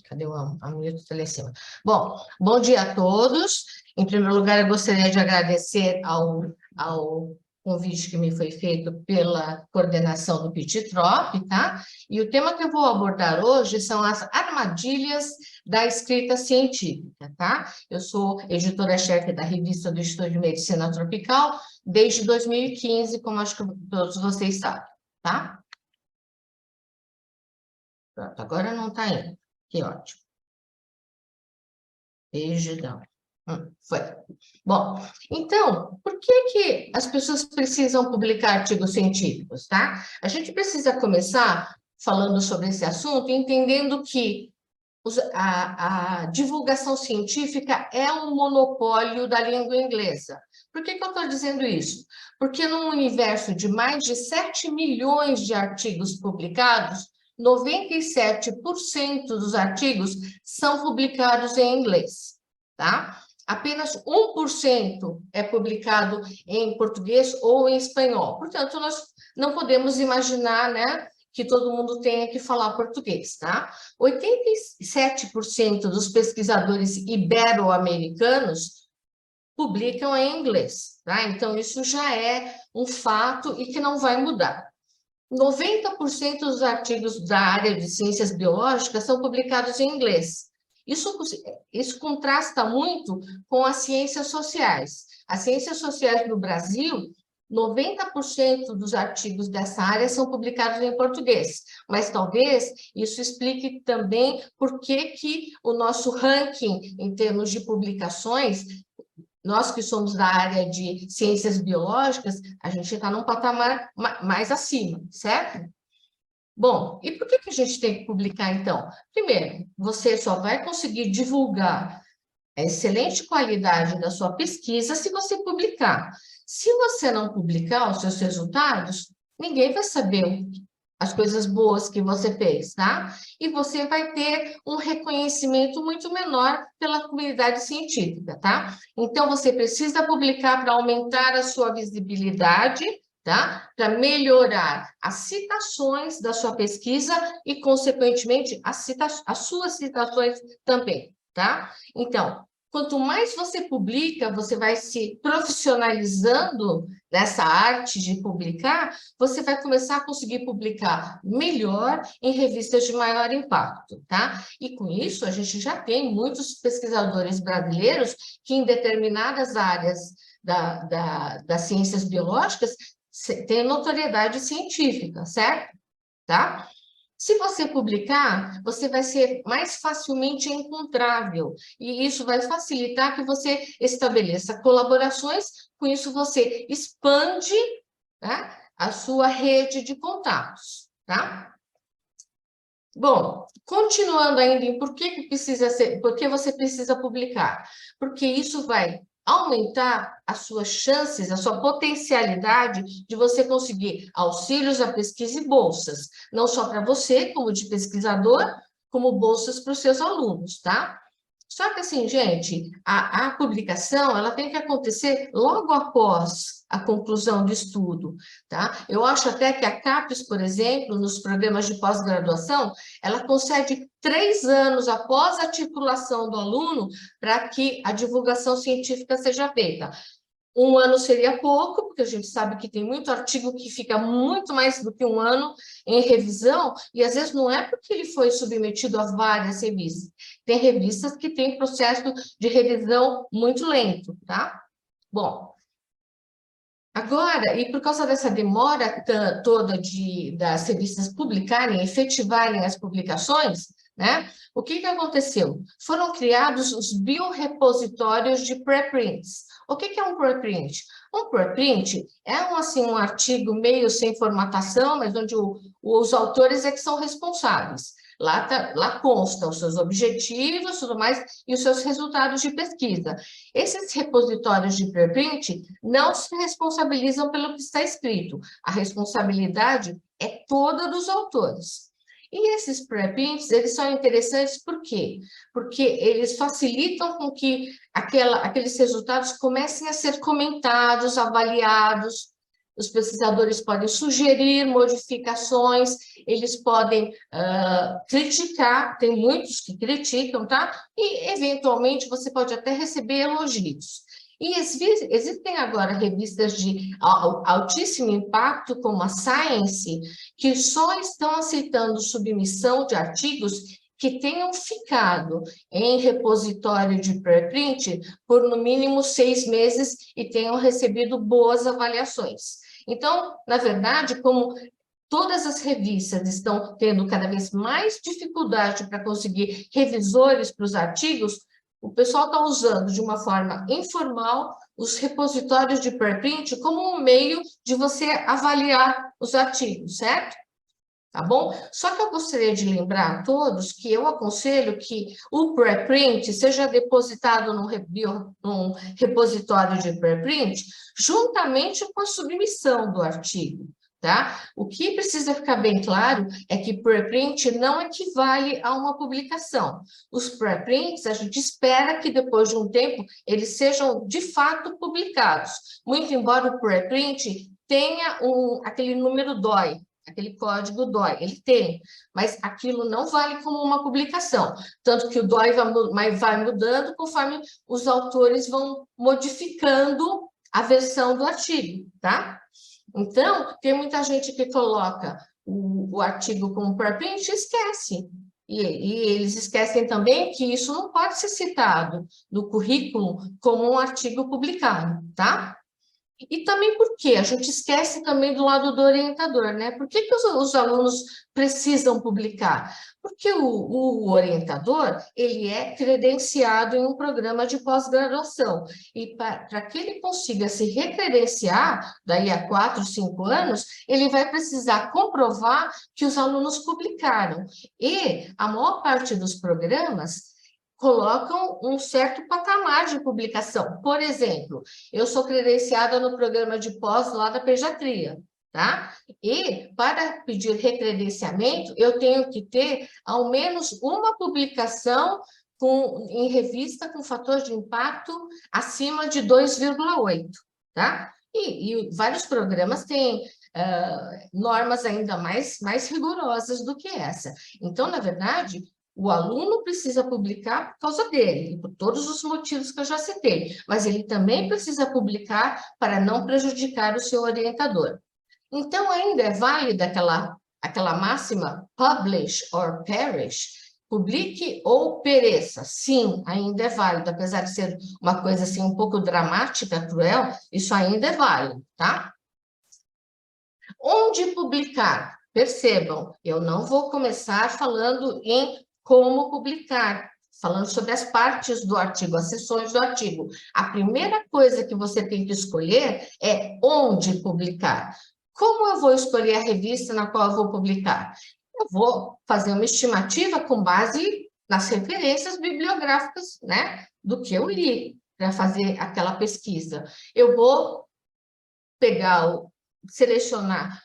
Cadê a mulher que lá em cima? Bom, bom dia a todos. Em primeiro lugar, eu gostaria de agradecer ao convite que me foi feito pela coordenação do PITITROP, tá? E o tema que eu vou abordar hoje são as armadilhas da escrita científica, tá? Eu sou editora-chefe da revista do Instituto de Medicina Tropical desde 2015, como acho que todos vocês sabem, tá? Pronto, agora não está indo. Que ótimo. Beijão. Foi. Bom, então, por que as pessoas precisam publicar artigos científicos, tá? A gente precisa começar falando sobre esse assunto, entendendo que a divulgação científica é um monopólio da língua inglesa. Por que eu estou dizendo isso? Porque num universo de mais de 7 milhões de artigos publicados, 97% dos artigos são publicados em inglês, tá? Apenas 1% é publicado em português ou em espanhol. Portanto, nós não podemos imaginar, né, que todo mundo tenha que falar português, tá? 87% dos pesquisadores ibero-americanos publicam em inglês, tá? Então, isso já é um fato e que não vai mudar. 90% dos artigos da área de ciências biológicas são publicados em inglês. Isso contrasta muito com as ciências sociais. As ciências sociais no Brasil, 90% dos artigos dessa área são publicados em português, mas talvez isso explique também por que o nosso ranking em termos de publicações, nós que somos da área de ciências biológicas, a gente está num patamar mais acima, certo? Bom, e por que a gente tem que publicar, então? Primeiro, você só vai conseguir divulgar a excelente qualidade da sua pesquisa se você publicar. Se você não publicar os seus resultados, ninguém vai saber as coisas boas que você fez, tá? E você vai ter um reconhecimento muito menor pela comunidade científica, tá? Então, você precisa publicar para aumentar a sua visibilidade, tá? Para melhorar as citações da sua pesquisa e, consequentemente, as suas citações também, tá? Então, quanto mais você publica, você vai se profissionalizando nessa arte de publicar, você vai começar a conseguir publicar melhor em revistas de maior impacto, tá? E com isso, a gente já tem muitos pesquisadores brasileiros que em determinadas áreas das ciências biológicas têm notoriedade científica, certo? Tá? Se você publicar, você vai ser mais facilmente encontrável, e isso vai facilitar que você estabeleça colaborações, com isso você expande, tá, a sua rede de contatos, tá? Bom, continuando ainda em por que você precisa publicar? Porque isso vai aumentar as suas chances, a sua potencialidade de você conseguir auxílios à pesquisa e bolsas, não só para você, como de pesquisador, como bolsas para os seus alunos, tá? Só que assim, gente, a publicação, ela tem que acontecer logo após a conclusão do estudo, tá? Eu acho até que a CAPES, por exemplo, nos programas de pós-graduação, ela concede 3 anos após a titulação do aluno para que a divulgação científica seja feita. 1 ano seria pouco, porque a gente sabe que tem muito artigo que fica muito mais do que 1 ano em revisão, e às vezes não é porque ele foi submetido a várias revistas. Tem revistas que têm processo de revisão muito lento, tá? Bom, agora, e por causa dessa demora toda das revistas publicarem, efetivarem as publicações, né? O que aconteceu? Foram criados os biorepositórios de preprints. O que é um preprint? Um preprint é um artigo meio sem formatação, mas onde os autores é que são responsáveis. Lá constam os seus objetivos, tudo mais, e os seus resultados de pesquisa. Esses repositórios de preprint não se responsabilizam pelo que está escrito. A responsabilidade é toda dos autores. E esses preprints, eles são interessantes por quê? Porque eles facilitam com que aqueles resultados comecem a ser comentados, avaliados, os pesquisadores podem sugerir modificações, eles podem criticar, tem muitos que criticam, tá? E, eventualmente, você pode até receber elogios. E existem agora revistas de altíssimo impacto, como a Science, que só estão aceitando submissão de artigos que tenham ficado em repositório de preprint por, no mínimo, 6 meses e tenham recebido boas avaliações. Então, na verdade, como todas as revistas estão tendo cada vez mais dificuldade para conseguir revisores para os artigos, o pessoal está usando de uma forma informal os repositórios de preprint como um meio de você avaliar os artigos, certo? Tá bom? Só que eu gostaria de lembrar a todos que eu aconselho que o preprint seja depositado num repositório de preprint juntamente com a submissão do artigo, tá? O que precisa ficar bem claro é que preprint não equivale a uma publicação. Os preprints, a gente espera que depois de um tempo eles sejam de fato publicados, muito embora o preprint tenha aquele número DOI, aquele código DOI, ele tem, mas aquilo não vale como uma publicação, tanto que o DOI vai mudando conforme os autores vão modificando a versão do artigo, tá? Então, tem muita gente que coloca o artigo como preprint e esquece. E eles esquecem também que isso não pode ser citado no currículo como um artigo publicado, tá? E também porque a gente esquece também do lado do orientador, né? Por que os alunos precisam publicar? Porque o orientador, ele é credenciado em um programa de pós-graduação. E para que ele consiga se recredenciar, daí a 4, 5 anos, ele vai precisar comprovar que os alunos publicaram. E a maior parte dos programas colocam um certo patamar de publicação. Por exemplo, eu sou credenciada no programa de pós lá da pediatria, tá? E para pedir recredenciamento, eu tenho que ter ao menos uma publicação em revista com fator de impacto acima de 2,8, tá? E vários programas têm normas ainda mais rigorosas do que essa. Então, na verdade, o aluno precisa publicar por causa dele, por todos os motivos que eu já citei, mas ele também precisa publicar para não prejudicar o seu orientador. Então, ainda é válida aquela máxima publish or perish, publique ou pereça. Sim, ainda é válido, apesar de ser uma coisa assim um pouco dramática, cruel, isso ainda é válido, tá? Onde publicar? Percebam, eu não vou começar falando em como publicar, falando sobre as partes do artigo, as seções do artigo. A primeira coisa que você tem que escolher é onde publicar. Como eu vou escolher a revista na qual eu vou publicar? Eu vou fazer uma estimativa com base nas referências bibliográficas, né, do que eu li para fazer aquela pesquisa. Eu vou selecionar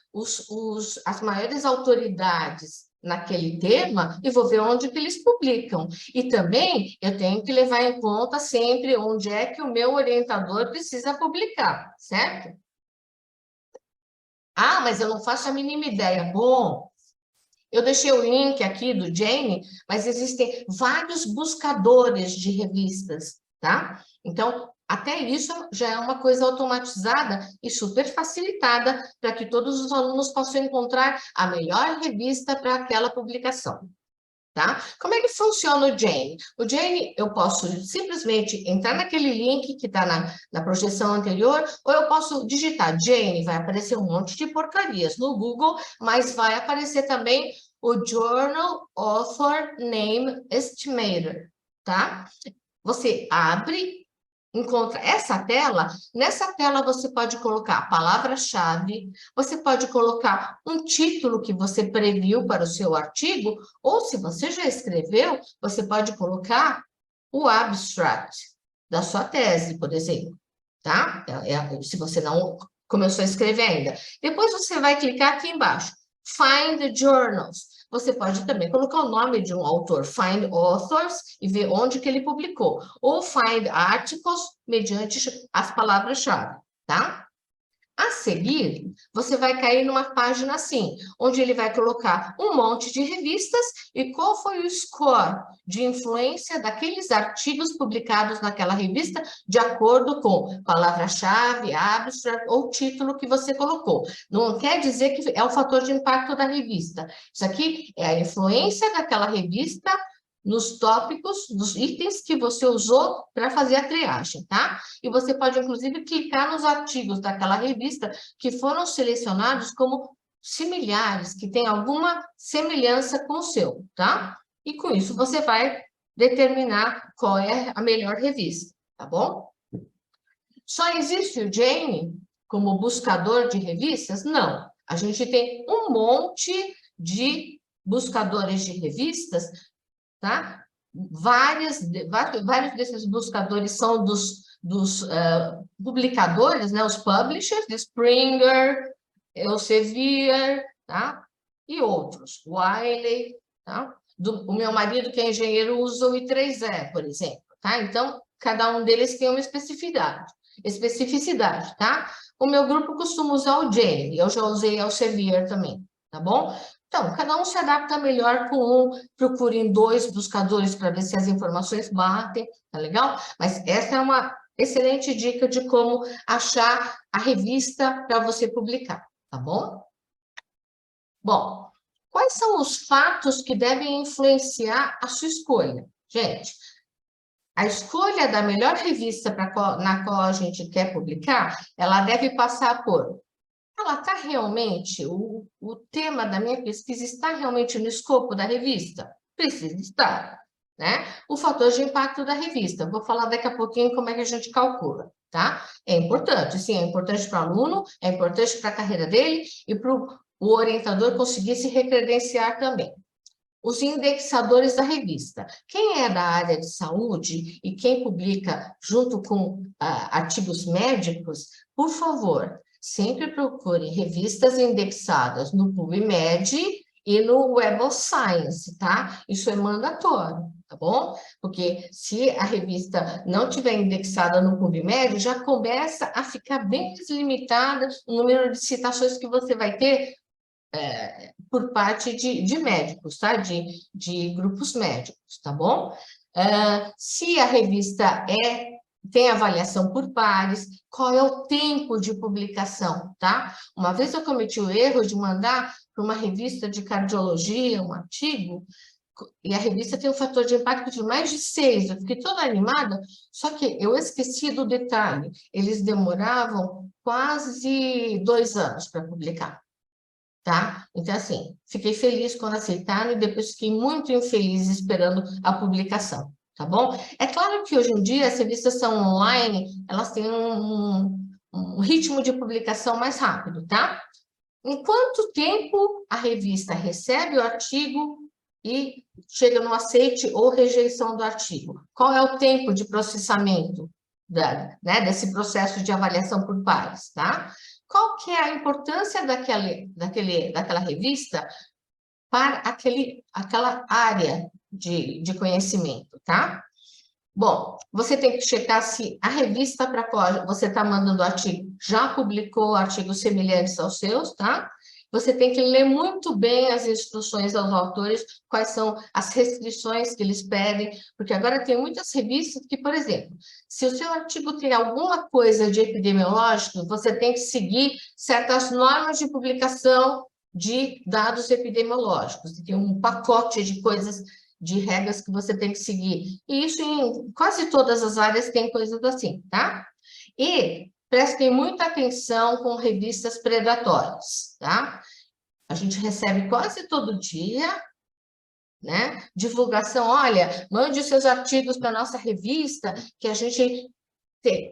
as maiores autoridades naquele tema e vou ver onde que eles publicam. E também eu tenho que levar em conta sempre onde é que o meu orientador precisa publicar, certo? Ah, mas eu não faço a mínima ideia. Bom, eu deixei o link aqui do Jane, mas existem vários buscadores de revistas, tá? Então, até isso já é uma coisa automatizada e super facilitada para que todos os alunos possam encontrar a melhor revista para aquela publicação, tá? Como é que funciona o Jane? O Jane, eu posso simplesmente entrar naquele link que está na projeção anterior, ou eu posso digitar Jane, vai aparecer um monte de porcarias no Google, mas vai aparecer também o Journal Author Name Estimator, tá? Você abre, encontra essa tela, nessa tela você pode colocar a palavra-chave, você pode colocar um título que você previu para o seu artigo, ou se você já escreveu, você pode colocar o abstract da sua tese, por exemplo, tá? Se você não começou a escrever ainda. Depois você vai clicar aqui embaixo, Find Journals. Você pode também colocar o nome de um autor, Find Authors, e ver onde que ele publicou. Ou Find Articles, mediante as palavras-chave, tá? A seguir, você vai cair numa página assim, onde ele vai colocar um monte de revistas e qual foi o score de influência daqueles artigos publicados naquela revista, de acordo com palavra-chave, abstract ou título que você colocou. Não quer dizer que é o fator de impacto da revista. Isso aqui é a influência daquela revista nos tópicos, nos itens que você usou para fazer a triagem, tá? E você pode, inclusive, clicar nos artigos daquela revista que foram selecionados como similares, que tem alguma semelhança com o seu, tá? E com isso você vai determinar qual é a melhor revista, tá bom? Só existe o Jane como buscador de revistas? Não. A gente tem um monte de buscadores de revistas, tá? Vários desses buscadores são dos publicadores, né? Os publishers, de Springer, Elsevier, tá? E outros, Wiley, tá? O meu marido, que é engenheiro, usa o I3E, por exemplo, tá? Então, cada um deles tem uma especificidade, tá? O meu grupo costuma usar o Jane, eu já usei Elsevier também, tá bom? Então, cada um se adapta melhor com um, procure em 2 buscadores para ver se as informações batem, tá legal? Mas essa é uma excelente dica de como achar a revista para você publicar, tá bom? Bom, quais são os fatos que devem influenciar a sua escolha? Gente, a escolha da melhor revista na qual a gente quer publicar, ela deve passar por... Ela está realmente, o tema da minha pesquisa está realmente no escopo da revista? Precisa estar, né? O fator de impacto da revista, vou falar daqui a pouquinho como é que a gente calcula, tá? É importante, sim, é importante para o aluno, é importante para a carreira dele e para o orientador conseguir se recredenciar também. Os indexadores da revista. Quem é da área de saúde e quem publica junto com artigos médicos, por favor, sempre procure revistas indexadas no PubMed e no Web of Science, tá? Isso é mandatório, tá bom? Porque se a revista não tiver indexada no PubMed, já começa a ficar bem limitada o número de citações que você vai ter por parte de médicos, tá? De grupos médicos, tá bom? Se a revista tem avaliação por pares, qual é o tempo de publicação, tá? Uma vez eu cometi o erro de mandar para uma revista de cardiologia um artigo, e a revista tem um fator de impacto de mais de 6, eu fiquei toda animada, só que eu esqueci do detalhe, eles demoravam quase 2 anos para publicar. Tá? Então, assim, fiquei feliz quando aceitaram e depois fiquei muito infeliz esperando a publicação, tá bom? É claro que hoje em dia as revistas são online, elas têm um ritmo de publicação mais rápido, tá? Em quanto tempo a revista recebe o artigo e chega no aceite ou rejeição do artigo? Qual é o tempo de processamento desse processo de avaliação por pares, tá? Qual que é a importância daquela revista para aquela área de conhecimento, tá? Bom, você tem que checar se a revista para qual você está mandando o artigo já publicou artigos semelhantes aos seus, tá? Você tem que ler muito bem as instruções aos autores, quais são as restrições que eles pedem, porque agora tem muitas revistas que, por exemplo, se o seu artigo tem alguma coisa de epidemiológico, você tem que seguir certas normas de publicação de dados epidemiológicos, tem um pacote de coisas, de regras que você tem que seguir. E isso em quase todas as áreas tem coisas assim, tá? E prestem muita atenção com revistas predatórias, tá? A gente recebe quase todo dia, né? Divulgação, olha, mande os seus artigos para a nossa revista, que a gente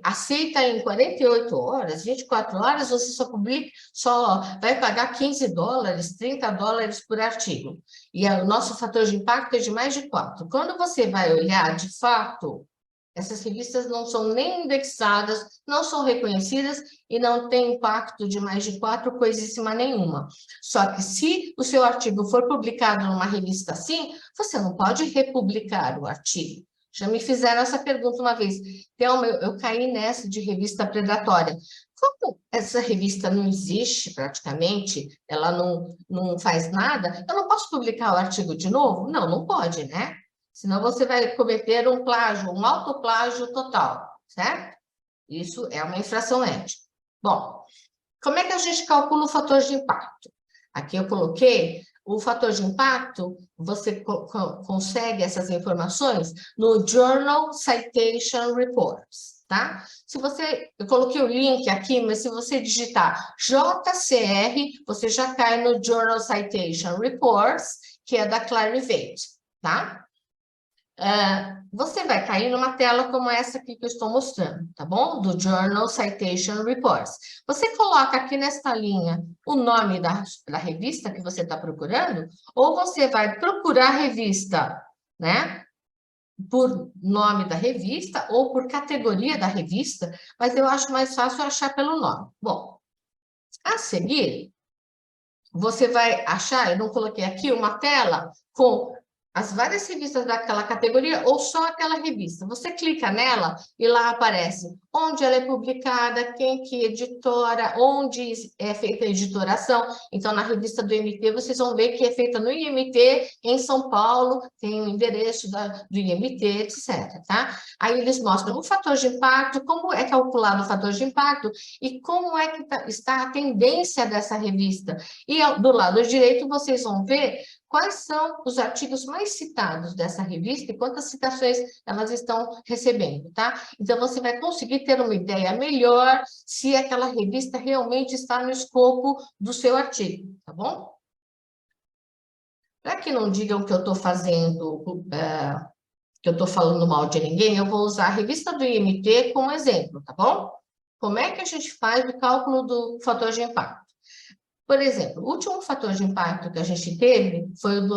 aceita em 48 horas, 24 horas, você só vai pagar $15, $30 por artigo. E o nosso fator de impacto é de mais de 4. Quando você vai olhar, de fato, essas revistas não são nem indexadas, não são reconhecidas e não têm impacto de mais de 4, coisíssima nenhuma. Só que se o seu artigo for publicado numa revista assim, você não pode republicar o artigo. Já me fizeram essa pergunta uma vez. Thelma, eu caí nessa de revista predatória. Como essa revista não existe praticamente, ela não faz nada, eu não posso publicar o artigo de novo? Não, não pode, né? Senão você vai cometer um plágio, um autoplágio total, certo? Isso é uma infração ética. Bom, como é que a gente calcula o fator de impacto? Aqui eu coloquei o fator de impacto, você consegue essas informações no Journal Citation Reports, tá? Eu coloquei o link aqui, mas se você digitar JCR, você já cai no Journal Citation Reports, que é da Clarivate, tá? Você vai cair numa tela como essa aqui que eu estou mostrando, tá bom? Do Journal Citation Reports. Você coloca aqui nesta linha o nome da revista que você está procurando, ou você vai procurar a revista, né? Por nome da revista ou por categoria da revista, mas eu acho mais fácil achar pelo nome. Bom, a seguir, você vai achar, eu não coloquei aqui, uma tela com as várias revistas daquela categoria ou só aquela revista. Você clica nela e lá aparece onde ela é publicada, quem que editora, onde é feita a editoração. Então, na revista do IMT, vocês vão ver que é feita no IMT, em São Paulo, tem o endereço do IMT, etc. Tá? Aí eles mostram o fator de impacto, como é calculado o fator de impacto e como é que está a tendência dessa revista. E do lado direito, vocês vão ver quais são os artigos mais citados dessa revista e quantas citações elas estão recebendo, tá? Então, você vai conseguir ter uma ideia melhor se aquela revista realmente está no escopo do seu artigo, tá bom? Para que não digam que eu estou fazendo, que eu estou falando mal de ninguém, eu vou usar a revista do IMT como exemplo, tá bom? Como é que a gente faz o cálculo do fator de impacto? Por exemplo, o último fator de impacto que a gente teve foi o do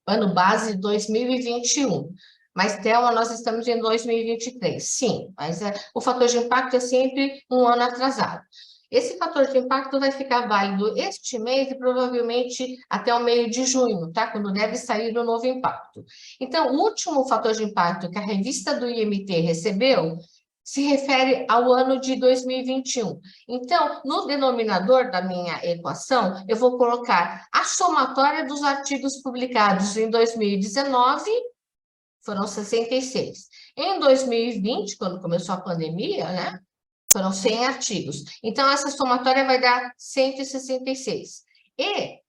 ano base 2021. Mas, Thelma, nós estamos em 2023. Sim, mas o fator de impacto é sempre um ano atrasado. Esse fator de impacto vai ficar válido este mês e provavelmente até o meio de junho, tá? Quando deve sair o novo impacto. Então, o último fator de impacto que a revista do IMT recebeu se refere ao ano de 2021. Então, no denominador da minha equação, eu vou colocar a somatória dos artigos publicados em 2019, foram 66. Em 2020, quando começou a pandemia, né, foram 100 artigos. Então, essa somatória vai dar 166. E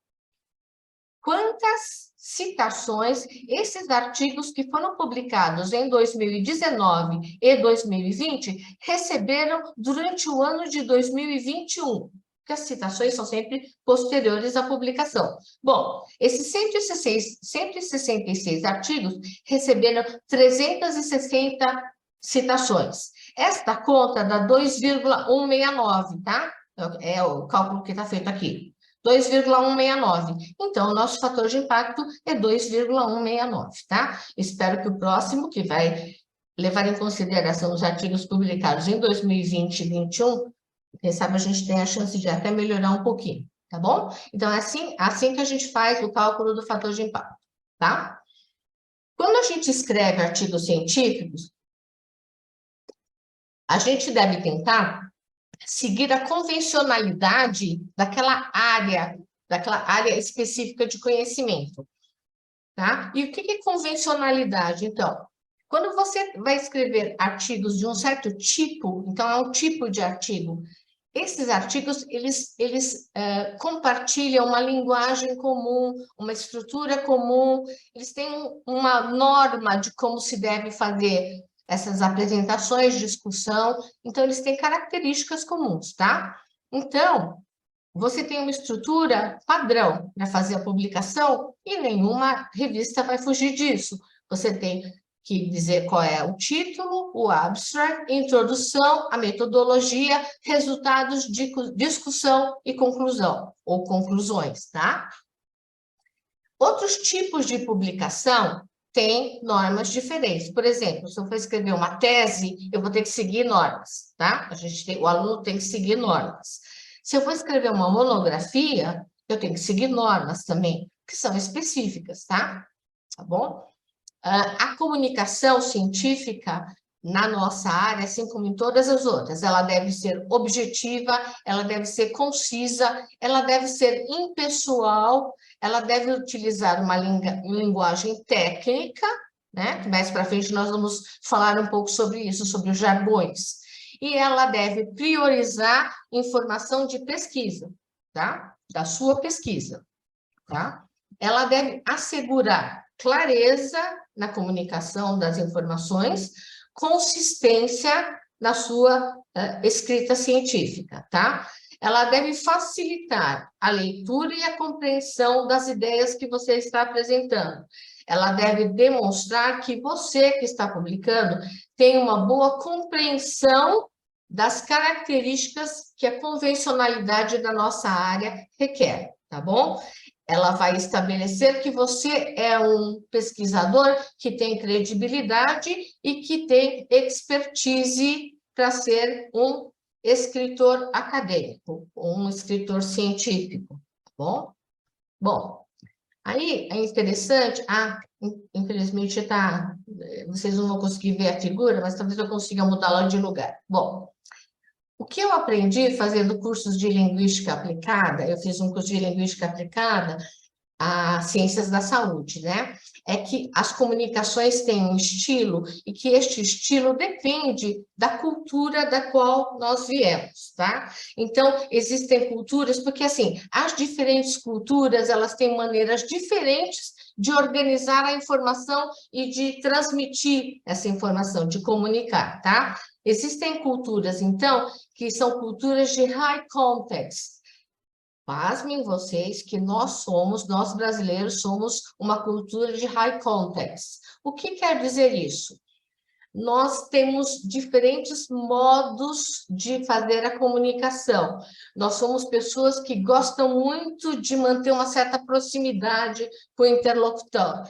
quantas citações esses artigos que foram publicados em 2019 e 2020 receberam durante o ano de 2021? Porque as citações são sempre posteriores à publicação. Bom, esses 166 artigos receberam 360 citações. Esta conta dá 2,169, tá? É o cálculo que está feito aqui. 2,169. Então, o nosso fator de impacto é 2,169, tá? Espero que o próximo, que vai levar em consideração os artigos publicados em 2020 e 2021, quem sabe a gente tem a chance de até melhorar um pouquinho, tá bom? Então, é assim que a gente faz o cálculo do fator de impacto, tá? Quando a gente escreve artigos científicos, a gente deve tentar seguir a convencionalidade daquela área específica de conhecimento, tá? E o que é convencionalidade, então? Quando você vai escrever artigos de um certo tipo, então é um tipo de artigo, esses artigos, eles compartilham uma linguagem comum, uma estrutura comum, eles têm uma norma de como se deve fazer essas apresentações, discussão, então eles têm características comuns, tá? Então, você tem uma estrutura padrão para fazer a publicação e nenhuma revista vai fugir disso. Você tem que dizer qual é o título, o abstract, introdução, a metodologia, resultados de discussão e conclusão, ou conclusões, tá? Outros tipos de publicação têm normas diferentes. Por exemplo, se eu for escrever uma tese, eu vou ter que seguir normas, tá? O aluno tem que seguir normas. Se eu for escrever uma monografia, eu tenho que seguir normas também, que são específicas, tá? Tá bom? A comunicação científica, na nossa área, assim como em todas as outras, ela deve ser objetiva, ela deve ser concisa, ela deve ser impessoal, ela deve utilizar uma linguagem técnica, né? Mais para frente nós vamos falar um pouco sobre isso, sobre os jargões. E ela deve priorizar informação de pesquisa, tá? Da sua pesquisa, tá? Ela deve assegurar clareza na comunicação das informações, consistência na sua escrita científica, tá? Ela deve facilitar a leitura e a compreensão das ideias que você está apresentando. Ela deve demonstrar que você que está publicando tem uma boa compreensão das características que a convencionalidade da nossa área requer, tá bom? Ela vai estabelecer que você é um pesquisador que tem credibilidade e que tem expertise para ser um escritor acadêmico, um escritor científico, tá bom? Bom, aí é interessante, infelizmente vocês não vão conseguir ver a figura, mas talvez eu consiga mudá-la de lugar. Bom, o que eu aprendi fazendo cursos de linguística aplicada, eu fiz um curso de linguística aplicada a ciências da saúde, né? É que as comunicações têm um estilo e que este estilo depende da cultura da qual nós viemos, tá? Então, existem culturas, porque assim, as diferentes culturas, elas têm maneiras diferentes de organizar a informação e de transmitir essa informação, de comunicar, tá? Existem culturas, então, que são culturas de high context. Pasmem vocês que nós brasileiros, somos uma cultura de high context. O que quer dizer isso? Nós temos diferentes modos de fazer a comunicação. Nós somos pessoas que gostam muito de manter uma certa proximidade com o interlocutor.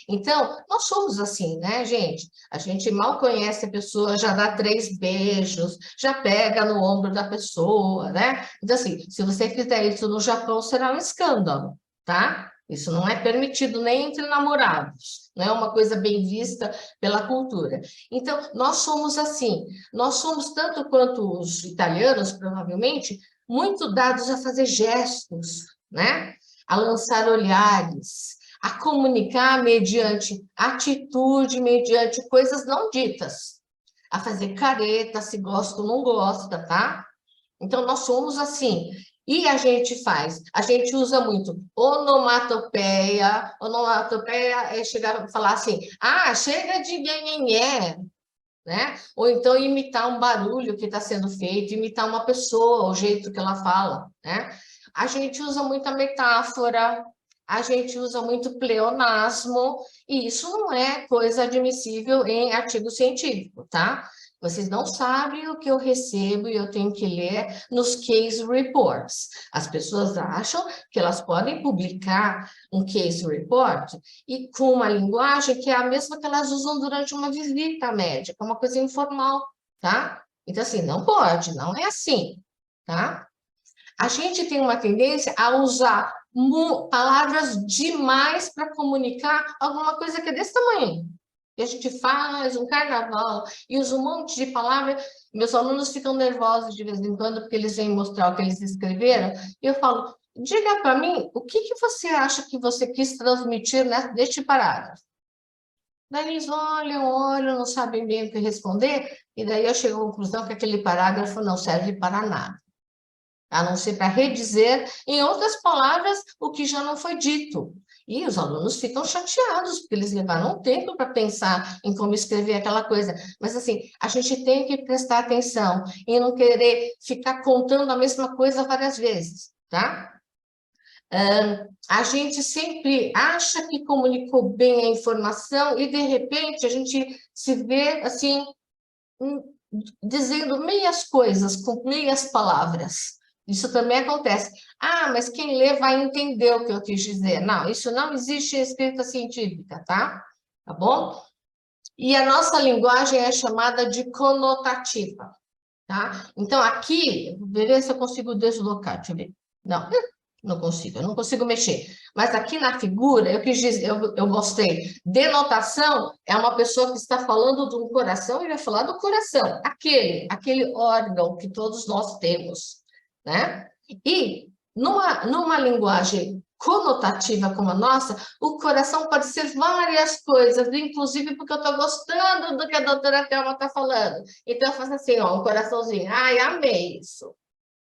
Então, nós somos assim, né, gente? A gente mal conhece a pessoa, já dá 3 beijos, já pega no ombro da pessoa, né? Então, assim, se você fizer isso no Japão, será um escândalo, tá? Isso não é permitido nem entre namorados, não é uma coisa bem vista pela cultura. Então, nós somos assim, nós somos, tanto quanto os italianos, provavelmente, muito dados a fazer gestos, né? A lançar olhares, a comunicar mediante atitude, mediante coisas não ditas, a fazer careta, se gosta ou não gosta, tá? Então, nós somos assim. E a gente usa muito onomatopeia é chegar a falar assim, chega de nhenhenhé, né? Ou então imitar um barulho que está sendo feito, imitar uma pessoa, o jeito que ela fala, né? A gente usa muita metáfora, a gente usa muito pleonasmo, e isso não é coisa admissível em artigo científico, tá? Vocês não sabem o que eu recebo e eu tenho que ler nos case reports. As pessoas acham que elas podem publicar um case report e com uma linguagem que é a mesma que elas usam durante uma visita médica, uma coisa informal, tá? Então, assim, não pode, não é assim, tá? A gente tem uma tendência a usar palavras demais para comunicar alguma coisa que é desse tamanho. E a gente faz um carnaval e usa um monte de palavras. Meus alunos ficam nervosos de vez em quando porque eles vêm mostrar o que eles escreveram. E eu falo, diga para mim, o que você acha que você quis transmitir neste parágrafo? Daí eles olham, não sabem bem o que responder, e daí eu chego à conclusão que aquele parágrafo não serve para nada, a não ser para redizer, em outras palavras, o que já não foi dito. E os alunos ficam chateados, porque eles levaram um tempo para pensar em como escrever aquela coisa. Mas, assim, a gente tem que prestar atenção e não querer ficar contando a mesma coisa várias vezes, tá? A gente sempre acha que comunicou bem a informação e, de repente, a gente se vê, assim, dizendo meias coisas, com meias palavras. Isso também acontece. Mas quem lê vai entender o que eu quis dizer. Não, isso não existe em escrita científica, tá? Tá bom? E a nossa linguagem é chamada de conotativa, tá? Então, aqui, vou ver se eu consigo deslocar, deixa eu ver. Não. Não consigo, eu não consigo mexer. Mas aqui na figura, eu quis dizer, eu mostrei, denotação é uma pessoa que está falando de um coração e vai falar do coração, aquele órgão que todos nós temos, né? E numa linguagem conotativa como a nossa, o coração pode ser várias coisas, inclusive porque eu estou gostando do que a doutora Thelma está falando. Então, eu faço assim, ó, um coraçãozinho. Ai, amei isso,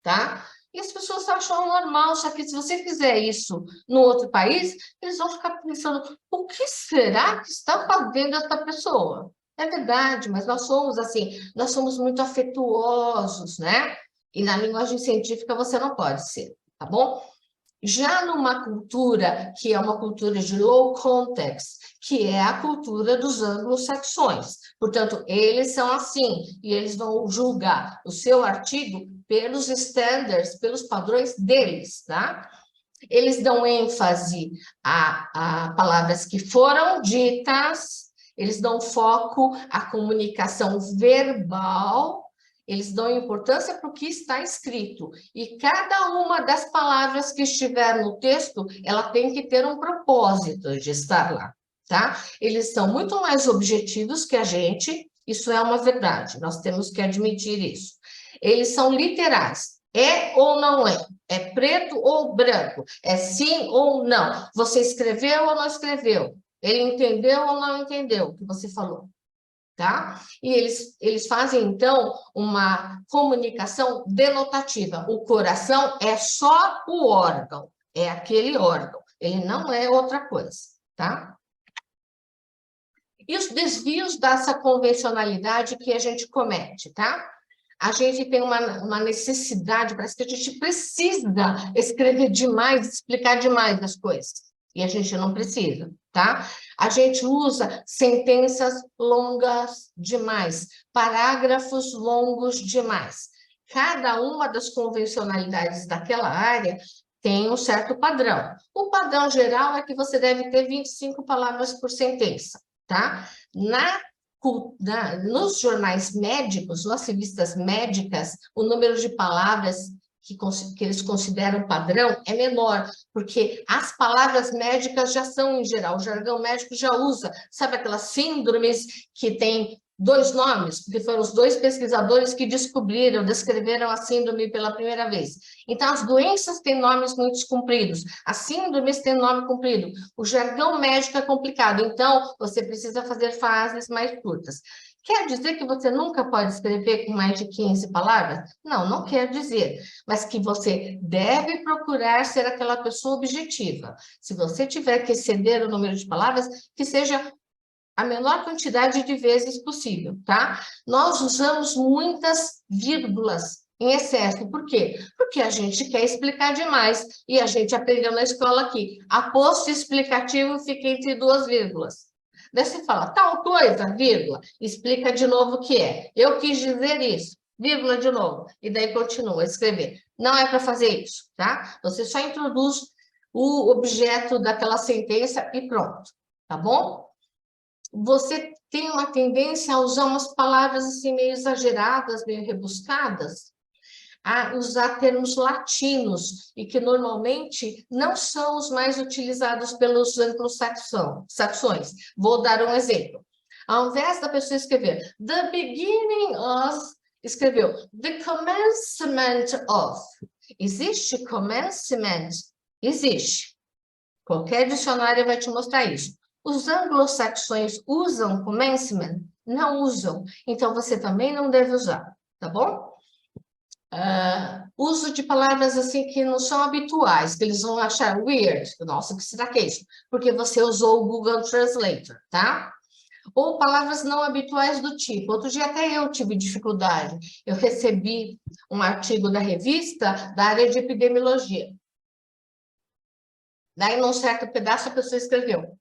tá? E as pessoas acham normal, só que se você fizer isso no outro país, eles vão ficar pensando, o que será que está fazendo essa pessoa? É verdade, mas nós somos assim, nós somos muito afetuosos, né? E na linguagem científica você não pode ser, tá bom? Já numa cultura que é uma cultura de low context, que é a cultura dos anglo-saxões. Portanto, eles são assim, e eles vão julgar o seu artigo pelos standards, pelos padrões deles, tá? Eles dão ênfase a palavras que foram ditas, eles dão foco à comunicação verbal, eles dão importância para o que está escrito. E cada uma das palavras que estiver no texto, ela tem que ter um propósito de estar lá, tá? Eles são muito mais objetivos que a gente, isso é uma verdade, nós temos que admitir isso. Eles são literais, é ou não é? É preto ou branco? É sim ou não? Você escreveu ou não escreveu? Ele entendeu ou não entendeu o que você falou? Tá? E eles fazem, então, uma comunicação denotativa. O coração é só o órgão, é aquele órgão, ele não é outra coisa, tá? E os desvios dessa convencionalidade que a gente comete, tá? A gente tem uma necessidade, parece que a gente precisa escrever demais, explicar demais as coisas. E a gente não precisa, tá? A gente usa sentenças longas demais, parágrafos longos demais. Cada uma das convencionalidades daquela área tem um certo padrão. O padrão geral é que você deve ter 25 palavras por sentença, tá? Nos jornais médicos, nas revistas médicas, o número de palavras que eles consideram padrão é menor, porque as palavras médicas já são, em geral, o jargão médico já usa, sabe aquelas síndromes que tem 2 nomes, porque foram os 2 pesquisadores que descreveram a síndrome pela primeira vez. Então, as doenças têm nomes muito compridos, as síndromes têm nome comprido, o jargão médico é complicado, então, você precisa fazer frases mais curtas. Quer dizer que você nunca pode escrever com mais de 15 palavras? Não, não quer dizer, mas que você deve procurar ser aquela pessoa objetiva. Se você tiver que exceder o número de palavras, que seja a menor quantidade de vezes possível, tá? Nós usamos muitas vírgulas em excesso. Por quê? Porque a gente quer explicar demais e a gente aprendeu na escola aqui. Aposto explicativo fica entre 2 vírgulas. Daí você fala, tal coisa, vírgula, explica de novo o que é. Eu quis dizer isso, vírgula de novo. E daí continua a escrever. Não é para fazer isso, tá? Você só introduz o objeto daquela sentença e pronto, tá bom? Você tem uma tendência a usar umas palavras assim meio exageradas, meio rebuscadas, a usar termos latinos, e que normalmente não são os mais utilizados pelos anglo-saxões. Vou dar um exemplo. Ao invés da pessoa escrever the beginning of, escreveu the commencement of. Existe commencement? Existe. Qualquer dicionário vai te mostrar isso. Os anglo-saxões usam commencement? Não usam. Então, você também não deve usar, tá bom? Uso de palavras assim que não são habituais, que eles vão achar weird. Nossa, o que será que é isso? Porque você usou o Google Translator, tá? Ou palavras não habituais do tipo. Outro dia até eu tive dificuldade. Eu recebi um artigo da revista da área de epidemiologia. Daí, num certo pedaço, a pessoa escreveu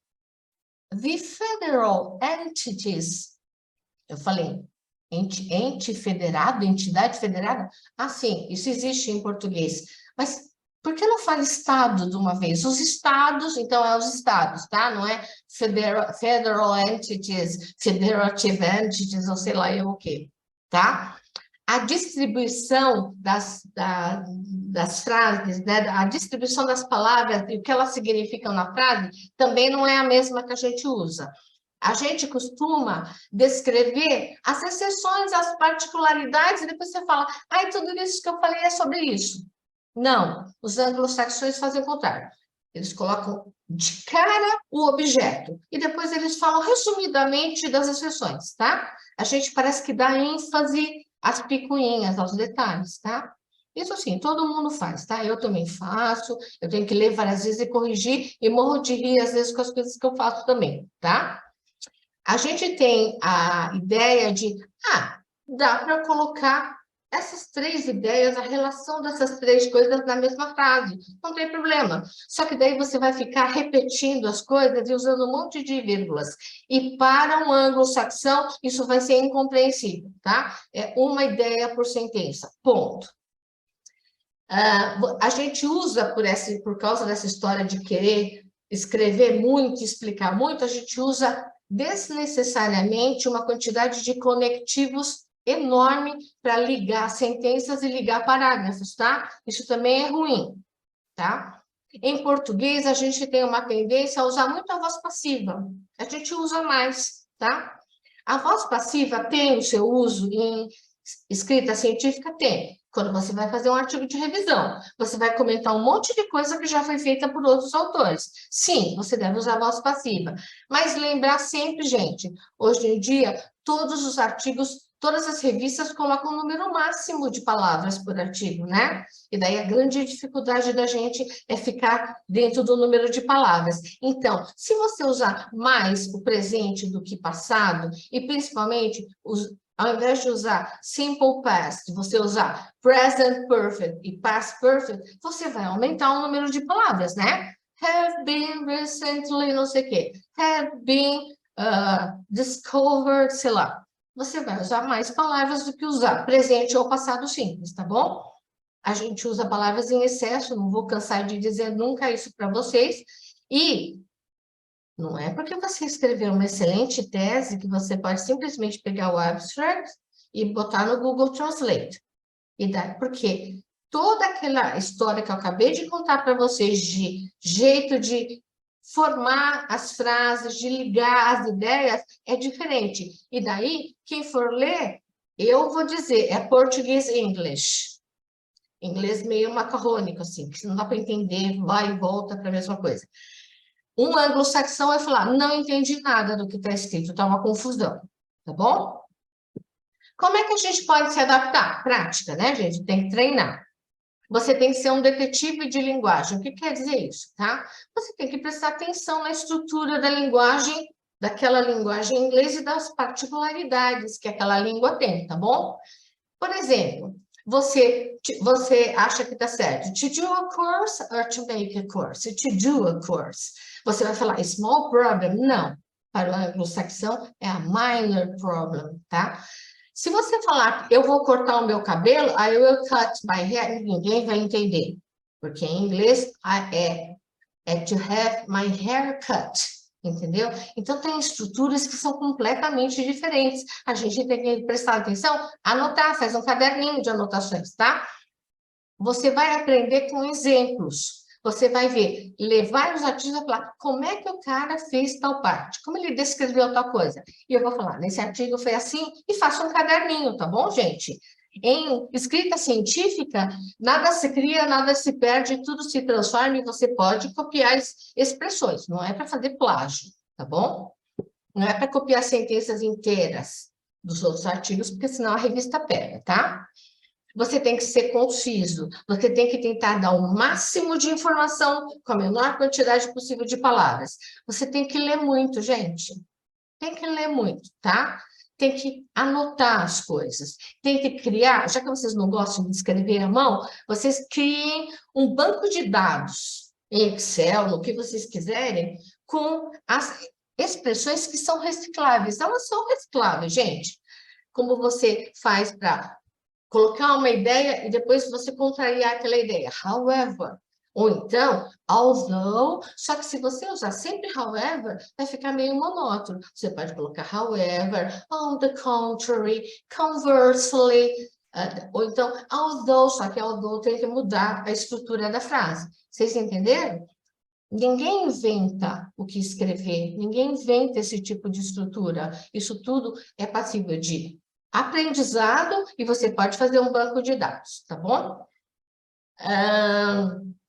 the federal entities. Eu falei, ente federado, entidade federada? Ah, sim, isso existe em português. Mas por que não fala estado de uma vez? Os estados, então é os estados, tá? Não é federal entities, federative entities, ou sei lá eu o quê, tá? a distribuição das frases, né? A distribuição das palavras e o que elas significam na frase também não é a mesma que a gente usa. A gente costuma descrever as exceções, as particularidades, e depois você fala, ai, tudo isso que eu falei é sobre isso. Não, os anglo-saxões fazem o contrário. Eles colocam de cara o objeto, e depois eles falam resumidamente das exceções, tá? A gente parece que dá ênfase às picuinhas, aos detalhes, tá? Isso assim, todo mundo faz, tá? Eu também faço, eu tenho que ler várias vezes e corrigir, e morro de rir às vezes com as coisas que eu faço também, tá? A gente tem a ideia de, dá para colocar essas três ideias, a relação dessas três coisas na mesma frase, não tem problema. Só que daí você vai ficar repetindo as coisas e usando um monte de vírgulas. E para um anglo-saxão, isso vai ser incompreensível, tá? É uma ideia por sentença, ponto. A gente usa, por causa dessa história de querer escrever muito, explicar muito, a gente usa desnecessariamente uma quantidade de conectivos enorme para ligar sentenças e ligar parágrafos, tá? Isso também é ruim, tá? Em português, a gente tem uma tendência a usar muito a voz passiva. A gente usa mais, tá? A voz passiva tem o seu uso em escrita científica? Tem. Quando você vai fazer um artigo de revisão, você vai comentar um monte de coisa que já foi feita por outros autores. Sim, você deve usar a voz passiva. Mas lembrar sempre, gente, hoje em dia, todos os artigos, todas as revistas colocam um número máximo de palavras por artigo, né? E daí a grande dificuldade da gente é ficar dentro do número de palavras. Então, se você usar mais o presente do que passado, e principalmente ao invés de usar simple past, você usar present perfect e past perfect, você vai aumentar o número de palavras, né? Have been recently, não sei o quê. Have been discovered, sei lá. Você vai usar mais palavras do que usar presente ou passado simples, tá bom? A gente usa palavras em excesso, não vou cansar de dizer nunca isso para vocês. E não é porque você escreveu uma excelente tese que você pode simplesmente pegar o abstract e botar no Google Translate. E daí, porque toda aquela história que eu acabei de contar para vocês de jeito de formar as frases, de ligar as ideias, é diferente. E daí, quem for ler, eu vou dizer, é português-inglês. Inglês meio macarrônico, assim, que não dá para entender, vai e volta para a mesma coisa. Um anglo-saxão vai falar, não entendi nada do que está escrito, está uma confusão, tá bom? Como é que a gente pode se adaptar? Prática, né, gente? Tem que treinar. Você tem que ser um detetive de linguagem. O que quer dizer isso, tá? Você tem que prestar atenção na estrutura da linguagem, daquela linguagem inglesa e das particularidades que aquela língua tem, tá bom? Por exemplo, você acha que está certo. To do a course or to make a course? To do a course. Você vai falar small problem? Não. Para o anglo-saxão é a minor problem, tá? Se você falar, eu vou cortar o meu cabelo, I will cut my hair, ninguém vai entender. Porque em inglês é to have my hair cut, entendeu? Então, tem estruturas que são completamente diferentes. A gente tem que prestar atenção, anotar, faz um caderninho de anotações, tá? Você vai aprender com exemplos. Você vai ver, ler vários artigos e falar como é que o cara fez tal parte, como ele descreveu tal coisa. E eu vou falar, nesse artigo foi assim, e faça um caderninho, tá bom, gente? Em escrita científica, nada se cria, nada se perde, tudo se transforma e você pode copiar expressões, não é para fazer plágio, tá bom? Não é para copiar sentenças inteiras dos outros artigos, porque senão a revista pega, tá? Você tem que ser conciso, você tem que tentar dar o máximo de informação com a menor quantidade possível de palavras. Você tem que ler muito, gente. Tem que ler muito, tá? Tem que anotar as coisas. Tem que criar, já que vocês não gostam de escrever à mão, vocês criem um banco de dados em Excel, no que vocês quiserem, com as expressões que são recicláveis. Elas são recicláveis, gente. Como você faz para colocar uma ideia e depois você contrariar aquela ideia. However, ou então, although, só que se você usar sempre however, vai ficar meio monótono. Você pode colocar however, on the contrary, conversely, Ou então, although, só que although tem que mudar a estrutura da frase. Vocês entenderam? Ninguém inventa o que escrever, ninguém inventa esse tipo de estrutura. Isso tudo é passível de aprendizado e você pode fazer um banco de dados, tá bom?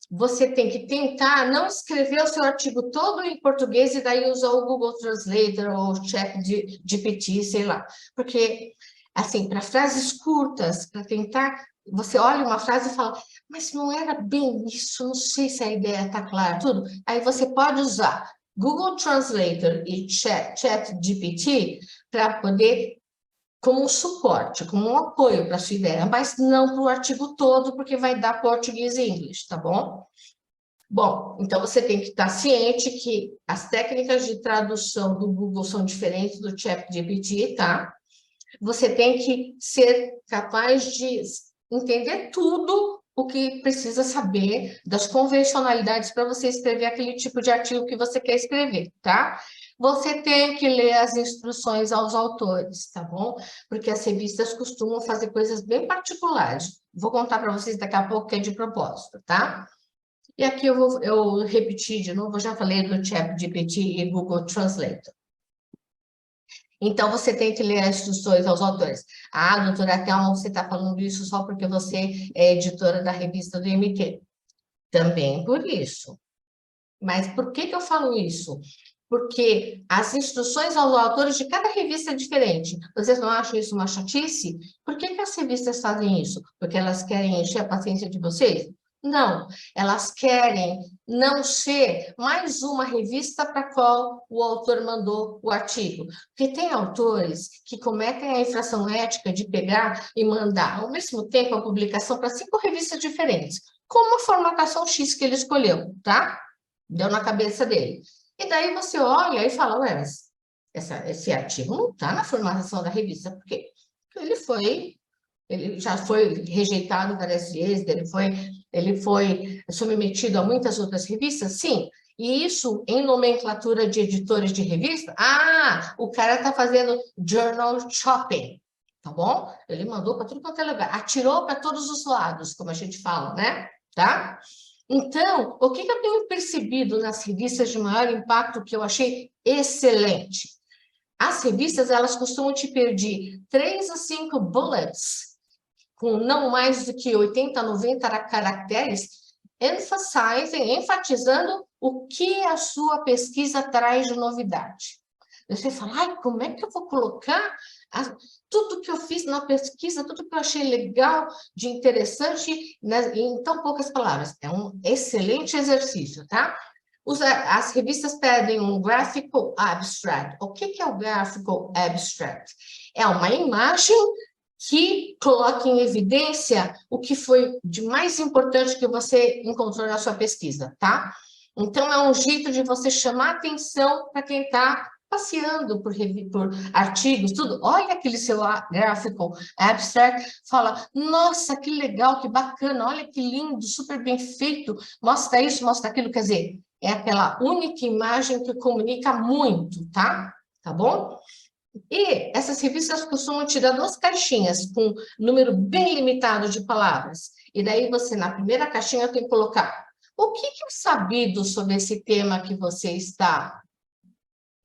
Você tem que tentar não escrever o seu artigo todo em português e daí usar o Google Translator ou o ChatGPT, sei lá. Porque, assim, para frases curtas, para tentar... Você olha uma frase e fala, mas não era bem isso, não sei se a ideia está clara, tudo. Aí você pode usar Google Translator e ChatGPT para poder, como um suporte, como um apoio para a sua ideia, mas não para o artigo todo, porque vai dar português e inglês, tá bom? Bom, então você tem que estar ciente que as técnicas de tradução do Google são diferentes do ChatGPT, tá? Você tem que ser capaz de entender tudo o que precisa saber das convencionalidades para você escrever aquele tipo de artigo que você quer escrever, tá? Você tem que ler as instruções aos autores, tá bom? Porque as revistas costumam fazer coisas bem particulares. Vou contar para vocês daqui a pouco que é de propósito, tá? E aqui eu repetir de novo, eu já falei do ChatGPT e Google Translator. Então, você tem que ler as instruções aos autores. Ah, doutora Thelma, você está falando isso só porque você é editora da revista do MT. Também por isso. Mas por que eu falo isso? Porque as instruções aos autores de cada revista é diferente. Vocês não acham isso uma chatice? Por que as revistas fazem isso? Porque elas querem encher a paciência de vocês? Não, elas querem não ser mais uma revista para a qual o autor mandou o artigo. Porque tem autores que cometem a infração ética de pegar e mandar, ao mesmo tempo, a publicação para 5 revistas diferentes, com uma formatação X que ele escolheu, tá? Deu na cabeça dele. E daí você olha e fala, ué, mas esse artigo não está na formatação da revista, porque ele já foi rejeitado várias vezes, ele foi submetido a muitas outras revistas, sim. E isso em nomenclatura de editores de revista, o cara está fazendo journal shopping, tá bom? Ele mandou para tudo quanto é lugar, atirou para todos os lados, como a gente fala, né? Tá? Então, o que eu tenho percebido nas revistas de maior impacto que eu achei excelente? As revistas, elas costumam te pedir 3 a 5 bullets, com não mais do que 80, 90 caracteres, enfatizando o que a sua pesquisa traz de novidade. Você fala, ai, como é que eu vou colocar tudo que eu fiz na pesquisa, tudo que eu achei legal, de interessante, em tão poucas palavras. É um excelente exercício, tá? As revistas pedem um graphical abstract. O que é o graphical abstract? É uma imagem que coloque em evidência o que foi de mais importante que você encontrou na sua pesquisa, tá? Então, é um jeito de você chamar atenção para quem está passeando por artigos, tudo. Olha aquele seu graphical abstract, fala, nossa, que legal, que bacana, olha que lindo, super bem feito, mostra isso, mostra aquilo, quer dizer, é aquela única imagem que comunica muito, tá? Tá bom? E essas revistas costumam te dar 2 caixinhas com número bem limitado de palavras. E daí você, na primeira caixinha, tem que colocar o que é sabido sobre esse tema que você está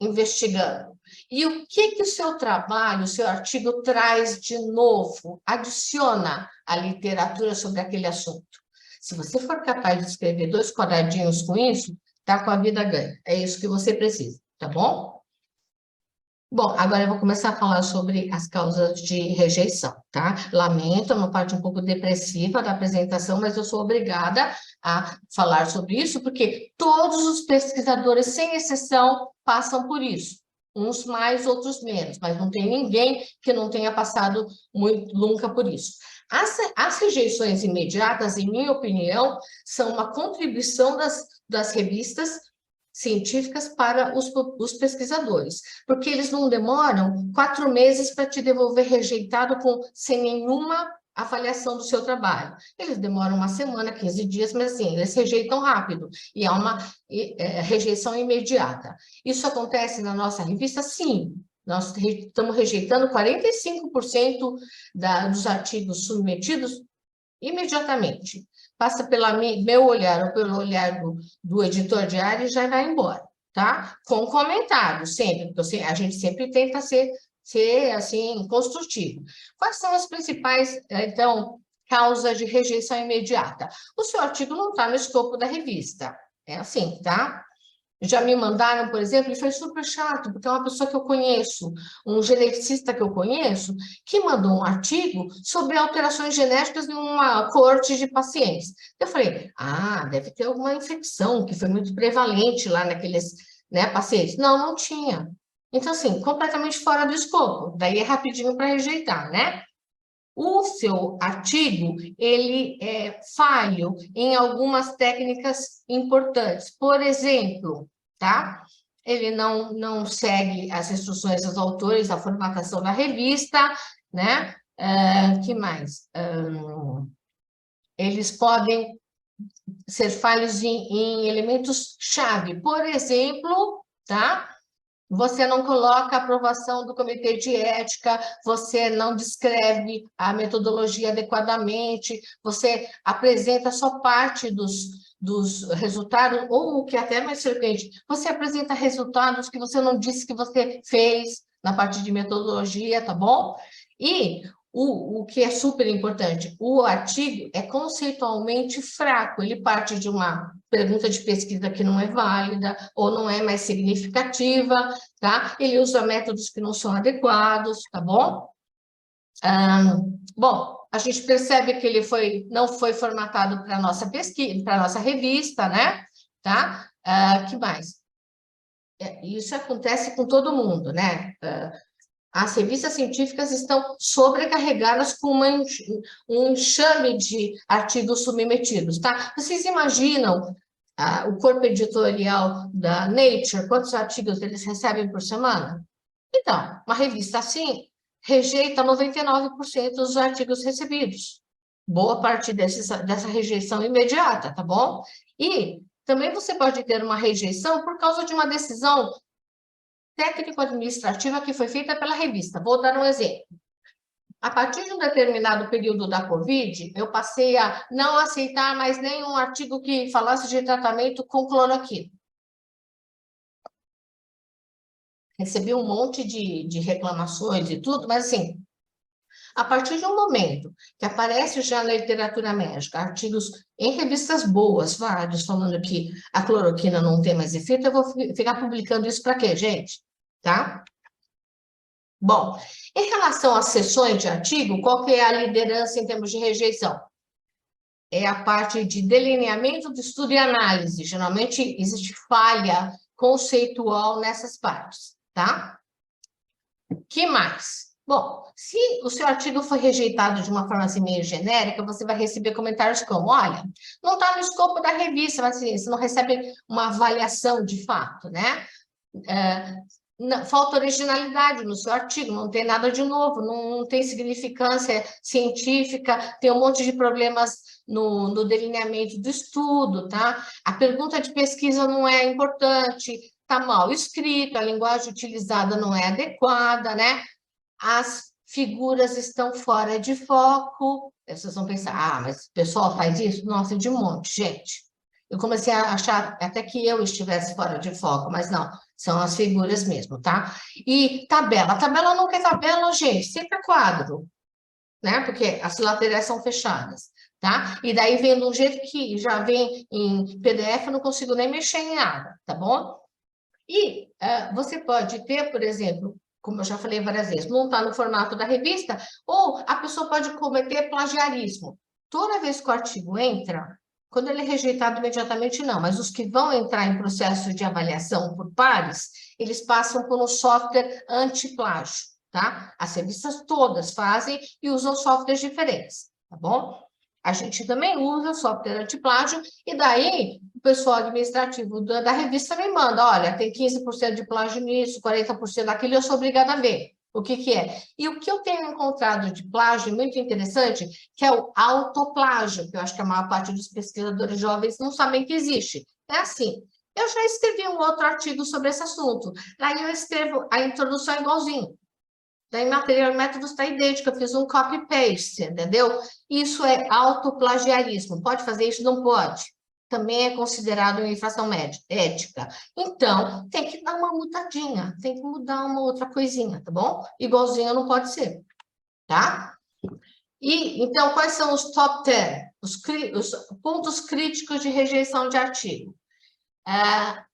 investigando. E o que o seu trabalho, o seu artigo traz de novo, adiciona à literatura sobre aquele assunto. Se você for capaz de escrever 2 quadradinhos com isso, tá com a vida ganha. É isso que você precisa, tá bom? Bom, agora eu vou começar a falar sobre as causas de rejeição, tá? Lamento, é uma parte um pouco depressiva da apresentação, mas eu sou obrigada a falar sobre isso, porque todos os pesquisadores, sem exceção, passam por isso. Uns mais, outros menos, mas não tem ninguém que não tenha passado nunca por isso. As rejeições imediatas, em minha opinião, são uma contribuição das revistas científicas para os pesquisadores, porque eles não demoram 4 meses para te devolver rejeitado sem nenhuma avaliação do seu trabalho. Eles demoram 1 semana, 15 dias, mas assim, eles rejeitam rápido, e é uma rejeição imediata. Isso acontece na nossa revista? Sim. Nós estamos rejeitando 45% dos artigos submetidos imediatamente. Passa pelo meu olhar ou pelo olhar do editor de área e já vai embora, tá? Com comentários, sempre, porque a gente sempre tenta ser assim, construtivo. Quais são as principais, então, causas de rejeição imediata? O seu artigo não está no escopo da revista, é assim, tá? Já me mandaram, por exemplo, e foi super chato, porque é uma pessoa que eu conheço, um geneticista que eu conheço, que mandou um artigo sobre alterações genéticas em uma coorte de pacientes. Eu falei, deve ter alguma infecção que foi muito prevalente lá naqueles, né, pacientes. Não, não tinha. Então, assim, completamente fora do escopo. Daí é rapidinho para rejeitar, né? O seu artigo, ele é falho em algumas técnicas importantes. Por exemplo, tá? Ele não segue as instruções dos autores, a formatação da revista, né? Que mais? Eles podem ser falhos em elementos-chave. Por exemplo, tá? Você não coloca a aprovação do comitê de ética, você não descreve a metodologia adequadamente, você apresenta só parte dos resultados, ou o que é até mais frequente, você apresenta resultados que você não disse que você fez na parte de metodologia, tá bom? E o que é super importante, o artigo é conceitualmente fraco, ele parte de uma pergunta de pesquisa que não é válida ou não é mais significativa, tá? Ele usa métodos que não são adequados, tá bom? Bom, a gente percebe que ele não foi formatado para a nossa pesquisa, para a nossa revista, né? Tá? Que mais? Isso acontece com todo mundo, né? As revistas científicas estão sobrecarregadas com um enxame de artigos submetidos, tá? Vocês imaginam o corpo editorial da Nature, quantos artigos eles recebem por semana? Então, uma revista assim rejeita 99% dos artigos recebidos. Boa parte dessa rejeição imediata, tá bom? E também você pode ter uma rejeição por causa de uma decisão técnico-administrativa que foi feita pela revista. Vou dar um exemplo. A partir de um determinado período da Covid, eu passei a não aceitar mais nenhum artigo que falasse de tratamento com cloroquina. Recebi um monte de reclamações e tudo, mas assim, a partir de um momento que aparece já na literatura médica artigos em revistas boas, vários, falando que a cloroquina não tem mais efeito, eu vou ficar publicando isso para quê, gente? Tá? Bom, em relação às seções de artigo, qual que é a liderança em termos de rejeição? É a parte de delineamento do estudo e análise. Geralmente existe falha conceitual nessas partes, tá? Que mais? Bom, se o seu artigo foi rejeitado de uma forma assim meio genérica, você vai receber comentários como, olha, não está no escopo da revista, mas assim, você não recebe uma avaliação de fato, né? Falta originalidade no seu artigo, não tem nada de novo, não tem significância científica, tem um monte de problemas no delineamento do estudo, tá? A pergunta de pesquisa não é importante, está mal escrito, a linguagem utilizada não é adequada, né? As figuras estão fora de foco. Vocês vão pensar, mas o pessoal faz isso? Nossa, de um monte, gente. Eu comecei a achar até que eu estivesse fora de foco, mas não, são as figuras mesmo, tá? E tabela. A tabela nunca é tabela, gente, sempre é quadro, né? Porque as laterais são fechadas, tá? E daí vem de um jeito que já vem em PDF, eu não consigo nem mexer em nada, tá bom? E você pode ter, por exemplo, como eu já falei várias vezes, não está no formato da revista, ou a pessoa pode cometer plagiarismo. Toda vez que o artigo entra, quando ele é rejeitado imediatamente, não, mas os que vão entrar em processo de avaliação por pares, eles passam por um software anti-plágio, tá? As revistas todas fazem e usam softwares diferentes, tá bom? A gente também usa software antiplágio, e daí o pessoal administrativo da revista me manda, olha, tem 15% de plágio nisso, 40% daquilo, eu sou obrigada a ver o que é. E o que eu tenho encontrado de plágio muito interessante, que é o autoplágio, que eu acho que a maior parte dos pesquisadores jovens não sabem que existe. É assim, Eu já escrevi um outro artigo sobre esse assunto. Daí eu escrevo a introdução igualzinho. Daí material e método está idêntico, eu fiz um copy-paste, entendeu? Isso é autoplagiarismo. Pode fazer isso? Não pode. Também é considerado uma infração ética. Então, tem que dar uma mudadinha, tem que mudar uma outra coisinha, tá bom? Igualzinho não pode ser, tá? E, então, quais são os top 10? Os pontos críticos de rejeição de artigo. A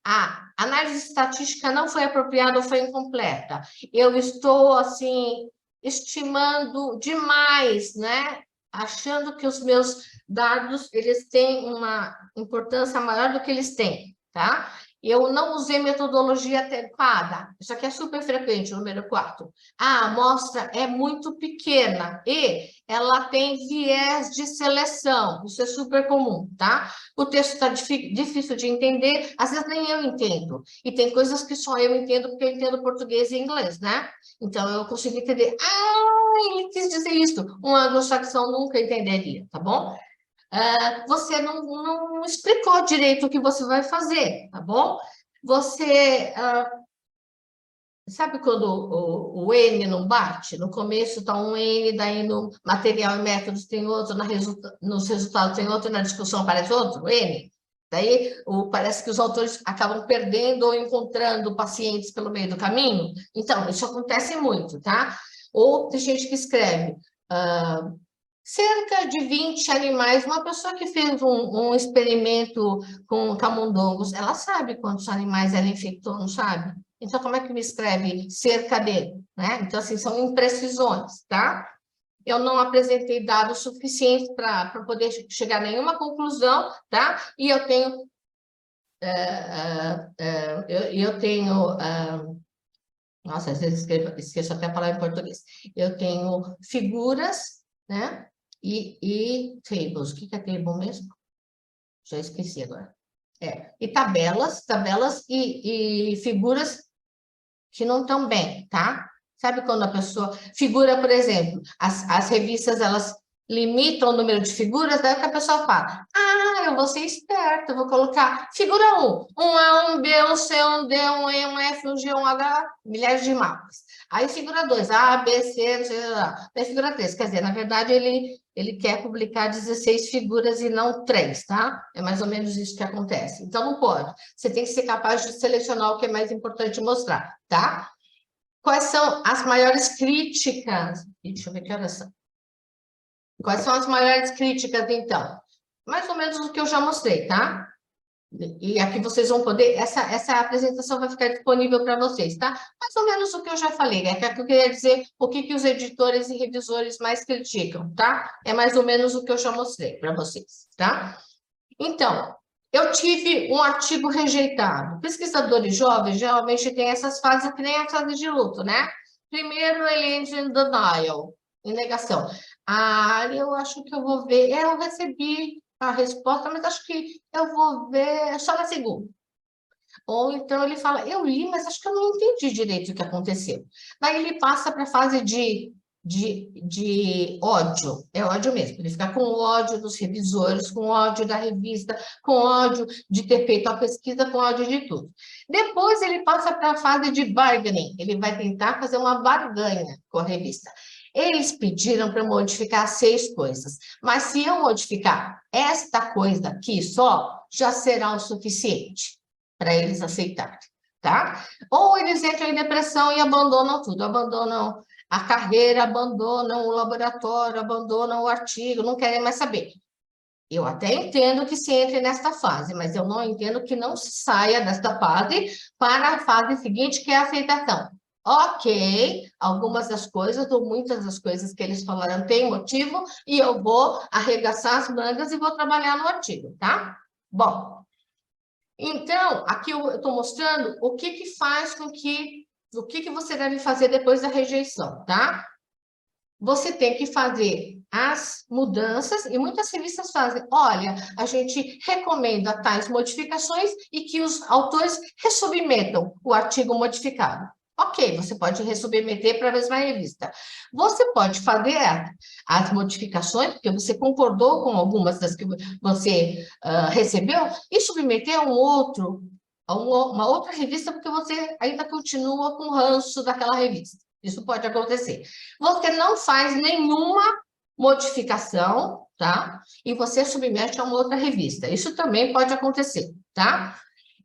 análise estatística não foi apropriada ou foi incompleta. Eu estou, assim, estimando demais, né? Achando que os meus dados, eles têm uma importância maior do que eles têm, tá? Eu não usei metodologia adequada. Isso aqui é super frequente, número 4. A amostra é muito pequena e ela tem viés de seleção. Isso é super comum, tá? O texto está difícil de entender, às vezes nem eu entendo. E tem coisas que só eu entendo porque eu entendo português e inglês, né? Então, eu consigo entender. Ah, ele quis dizer isso. Um anglo-saxão nunca entenderia, tá bom? Você não explicou direito o que você vai fazer, tá bom? Você... sabe quando o N não bate? No começo está um N, daí no material e métodos tem outro, nos resultados tem outro, na discussão aparece outro N. Daí parece que os autores acabam perdendo ou encontrando pacientes pelo meio do caminho. Então, isso acontece muito, tá? Ou tem gente que escreve cerca de 20 animais. Uma pessoa que fez um experimento com camundongos, ela sabe quantos animais ela infectou, não sabe? Então, como é que me escreve cerca de, né? Então, assim, são imprecisões, tá? Eu não apresentei dados suficientes para poder chegar a nenhuma conclusão, tá? E eu tenho... nossa, às vezes esqueço até a palavra em português. Eu tenho figuras, né? E tables. O que é table mesmo? Já esqueci agora. E tabelas e figuras que não estão bem, tá? Sabe quando a pessoa... Figura, por exemplo, as revistas, elas limitam o número de figuras, daí que a pessoa fala, eu vou ser esperta, eu vou colocar figura 1, um A, um B, um C, um D, um E, um F, um G, um H, milhares de mapas. Aí figura 2, A, B, C, daí figura 3, quer dizer, na verdade, ele quer publicar 16 figuras e não 3, tá? É mais ou menos isso que acontece. Então, não pode. Você tem que ser capaz de selecionar o que é mais importante mostrar, tá? Quais são as maiores críticas? Deixa eu ver que horas são. Quais são as maiores críticas, então? Mais ou menos o que eu já mostrei, tá? E aqui vocês vão poder... Essa apresentação vai ficar disponível para vocês, tá? Mais ou menos o que eu já falei, né? Que aqui eu queria dizer o que os editores e revisores mais criticam, tá? É mais ou menos o que eu já mostrei para vocês, tá? Então, eu tive um artigo rejeitado. Pesquisadores jovens geralmente têm essas fases que nem a fase de luto, né? Primeiro, ele entra em denial, em negação. Eu acho que eu vou ver. Eu recebi a resposta, mas acho que eu vou ver só na segunda. Ou então ele fala, eu li, mas acho que eu não entendi direito o que aconteceu. Daí ele passa para a fase de ódio, é ódio mesmo, ele fica com ódio dos revisores, com ódio da revista, com ódio de ter feito a pesquisa, com ódio de tudo. Depois ele passa para a fase de bargaining, ele vai tentar fazer uma barganha com a revista. Eles pediram para modificar 6 coisas, mas se eu modificar esta coisa aqui só, já será o suficiente para eles aceitarem, tá? Ou eles entram em depressão e abandonam tudo, abandonam a carreira, abandonam o laboratório, abandonam o artigo, não querem mais saber. Eu até entendo que se entre nesta fase, mas eu não entendo que não se saia desta fase para a fase seguinte, que é a aceitação. Ok, algumas das coisas, ou muitas das coisas que eles falaram têm motivo, e eu vou arregaçar as mangas e vou trabalhar no artigo, tá? Bom, então, aqui eu estou mostrando o que faz com que... O que você deve fazer depois da rejeição, tá? Você tem que fazer as mudanças, e muitas revistas fazem, olha, a gente recomenda tais modificações e que os autores ressubmetam o artigo modificado. Ok, você pode ressubmeter para a mesma revista. Você pode fazer as modificações, porque você concordou com algumas das que você recebeu, e submeter a um outro uma outra revista porque você ainda continua com o ranço daquela revista. Isso pode acontecer. Você não faz nenhuma modificação, tá? E você submete a uma outra revista. Isso também pode acontecer, tá?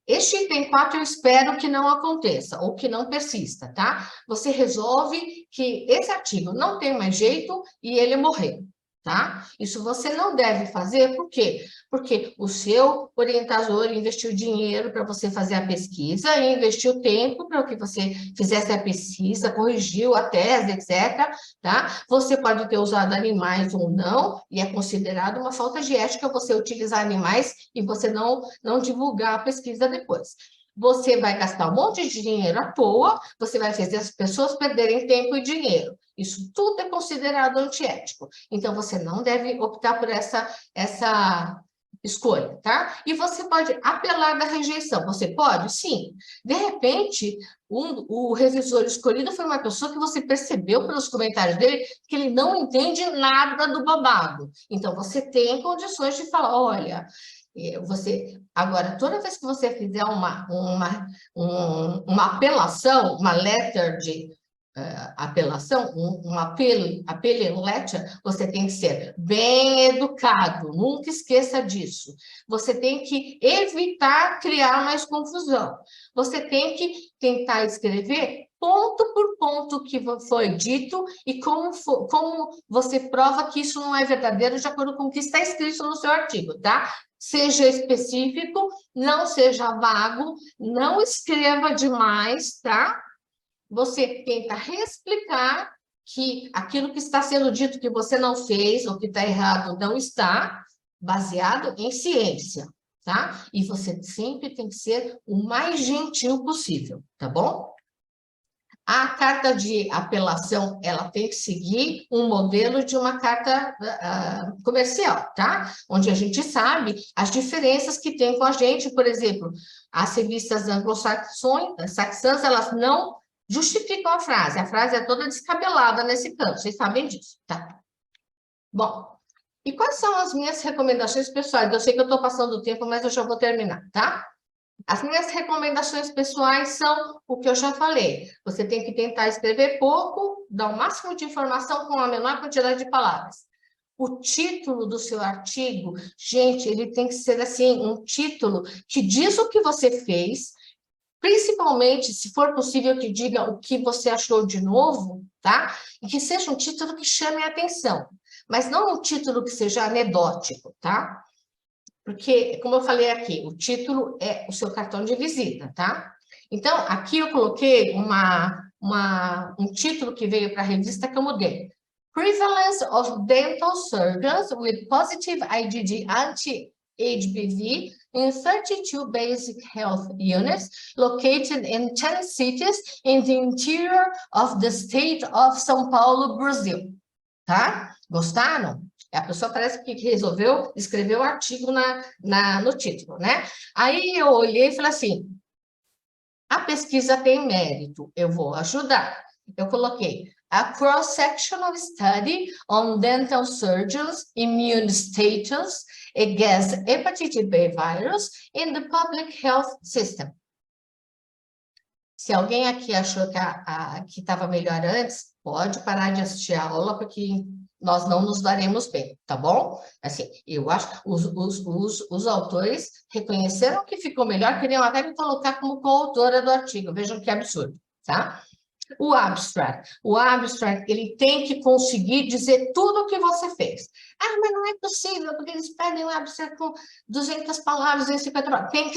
Este item 4 eu espero que não aconteça, ou que não persista, tá? Você resolve que esse artigo não tem mais jeito e ele morreu, tá? Isso você não deve fazer, por quê? Porque o seu orientador investiu dinheiro para você fazer a pesquisa, e investiu tempo para que você fizesse a pesquisa, corrigiu a tese, etc., tá? Você pode ter usado animais ou não, e é considerado uma falta de ética você utilizar animais e você não divulgar a pesquisa depois. Você vai gastar um monte de dinheiro à toa, você vai fazer as pessoas perderem tempo e dinheiro. Isso tudo é considerado antiético. Então, você não deve optar por essa escolha, tá? E você pode apelar da rejeição. Você pode? Sim. De repente, o revisor escolhido foi uma pessoa que você percebeu pelos comentários dele que ele não entende nada do babado. Então, você tem condições de falar, olha, agora, toda vez que você fizer uma apelação, uma letter de apelação, um appeal letter, você tem que ser bem educado, nunca esqueça disso. Você tem que evitar criar mais confusão. Você tem que tentar escrever ponto por ponto o que foi dito e como você prova que isso não é verdadeiro de acordo com o que está escrito no seu artigo, tá? Seja específico, não seja vago, não escreva demais, tá? Você tenta reexplicar que aquilo que está sendo dito que você não fez ou que está errado não está, baseado em ciência, tá? E você sempre tem que ser o mais gentil possível, tá bom? A carta de apelação, ela tem que seguir um modelo de uma carta comercial, tá? Onde a gente sabe as diferenças que tem com a gente, por exemplo, as revistas anglo-saxãs, elas não justificam a frase é toda descabelada nesse canto, vocês sabem disso, tá? Bom, e quais são as minhas recomendações pessoais? Eu sei que eu estou passando o tempo, mas eu já vou terminar, tá? As minhas recomendações pessoais são o que eu já falei. Você tem que tentar escrever pouco, dar o máximo de informação com a menor quantidade de palavras. O título do seu artigo, gente, ele tem que ser assim, um título que diz o que você fez, principalmente, se for possível, que diga o que você achou de novo, tá? E que seja um título que chame a atenção, mas não um título que seja anedótico, tá? Porque, como eu falei aqui, o título é o seu cartão de visita, tá? Então, aqui eu coloquei um título que veio para a revista que eu mudei. Prevalence of dental surgeons with positive IgG anti-HBV in 32 basic health units located in 10 cities in the interior of the state of São Paulo, Brasil. Tá? Gostaram? A pessoa parece que resolveu escrever o artigo no título, né? Aí eu olhei e falei assim, a pesquisa tem mérito, eu vou ajudar. Eu coloquei a cross-sectional study on dental surgeons' immune status against hepatitis B virus in the public health system. Se alguém aqui achou que estava melhor antes, pode parar de assistir a aula, porque nós não nos daremos bem, tá bom? Assim, eu acho que os autores reconheceram que ficou melhor, queriam até me colocar como coautora do artigo, vejam que absurdo, tá? O abstract, ele tem que conseguir dizer tudo o que você fez. Ah, mas não é possível, porque eles pedem um abstract com 200 palavras, 250 palavras. Tem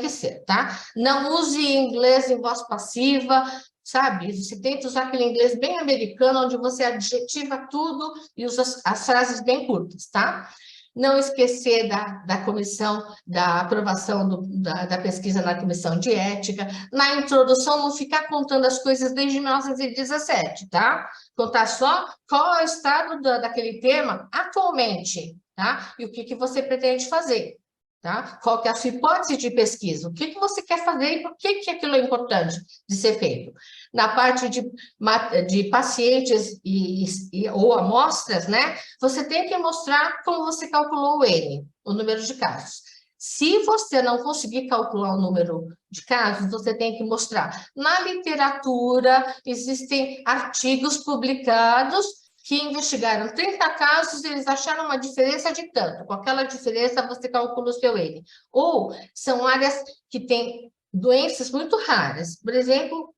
que ser, tá? Não use inglês em voz passiva, sabe? Você tenta usar aquele inglês bem americano, onde você adjetiva tudo e usa as frases bem curtas, tá? Não esquecer da comissão, da aprovação da pesquisa na comissão de ética. Na introdução, não ficar contando as coisas desde 1917, tá? Contar só qual é o estado daquele tema atualmente, tá? E o que você pretende fazer. Tá? Qual que é a sua hipótese de pesquisa? O que você quer fazer e por que aquilo é importante de ser feito? Na parte de pacientes ou amostras, né? Você tem que mostrar como você calculou o N, o número de casos. Se você não conseguir calcular o número de casos, você tem que mostrar. Na literatura, existem artigos publicados que investigaram 30 casos e eles acharam uma diferença de tanto. Com aquela diferença, você calcula o seu N. Ou são áreas que têm doenças muito raras. Por exemplo,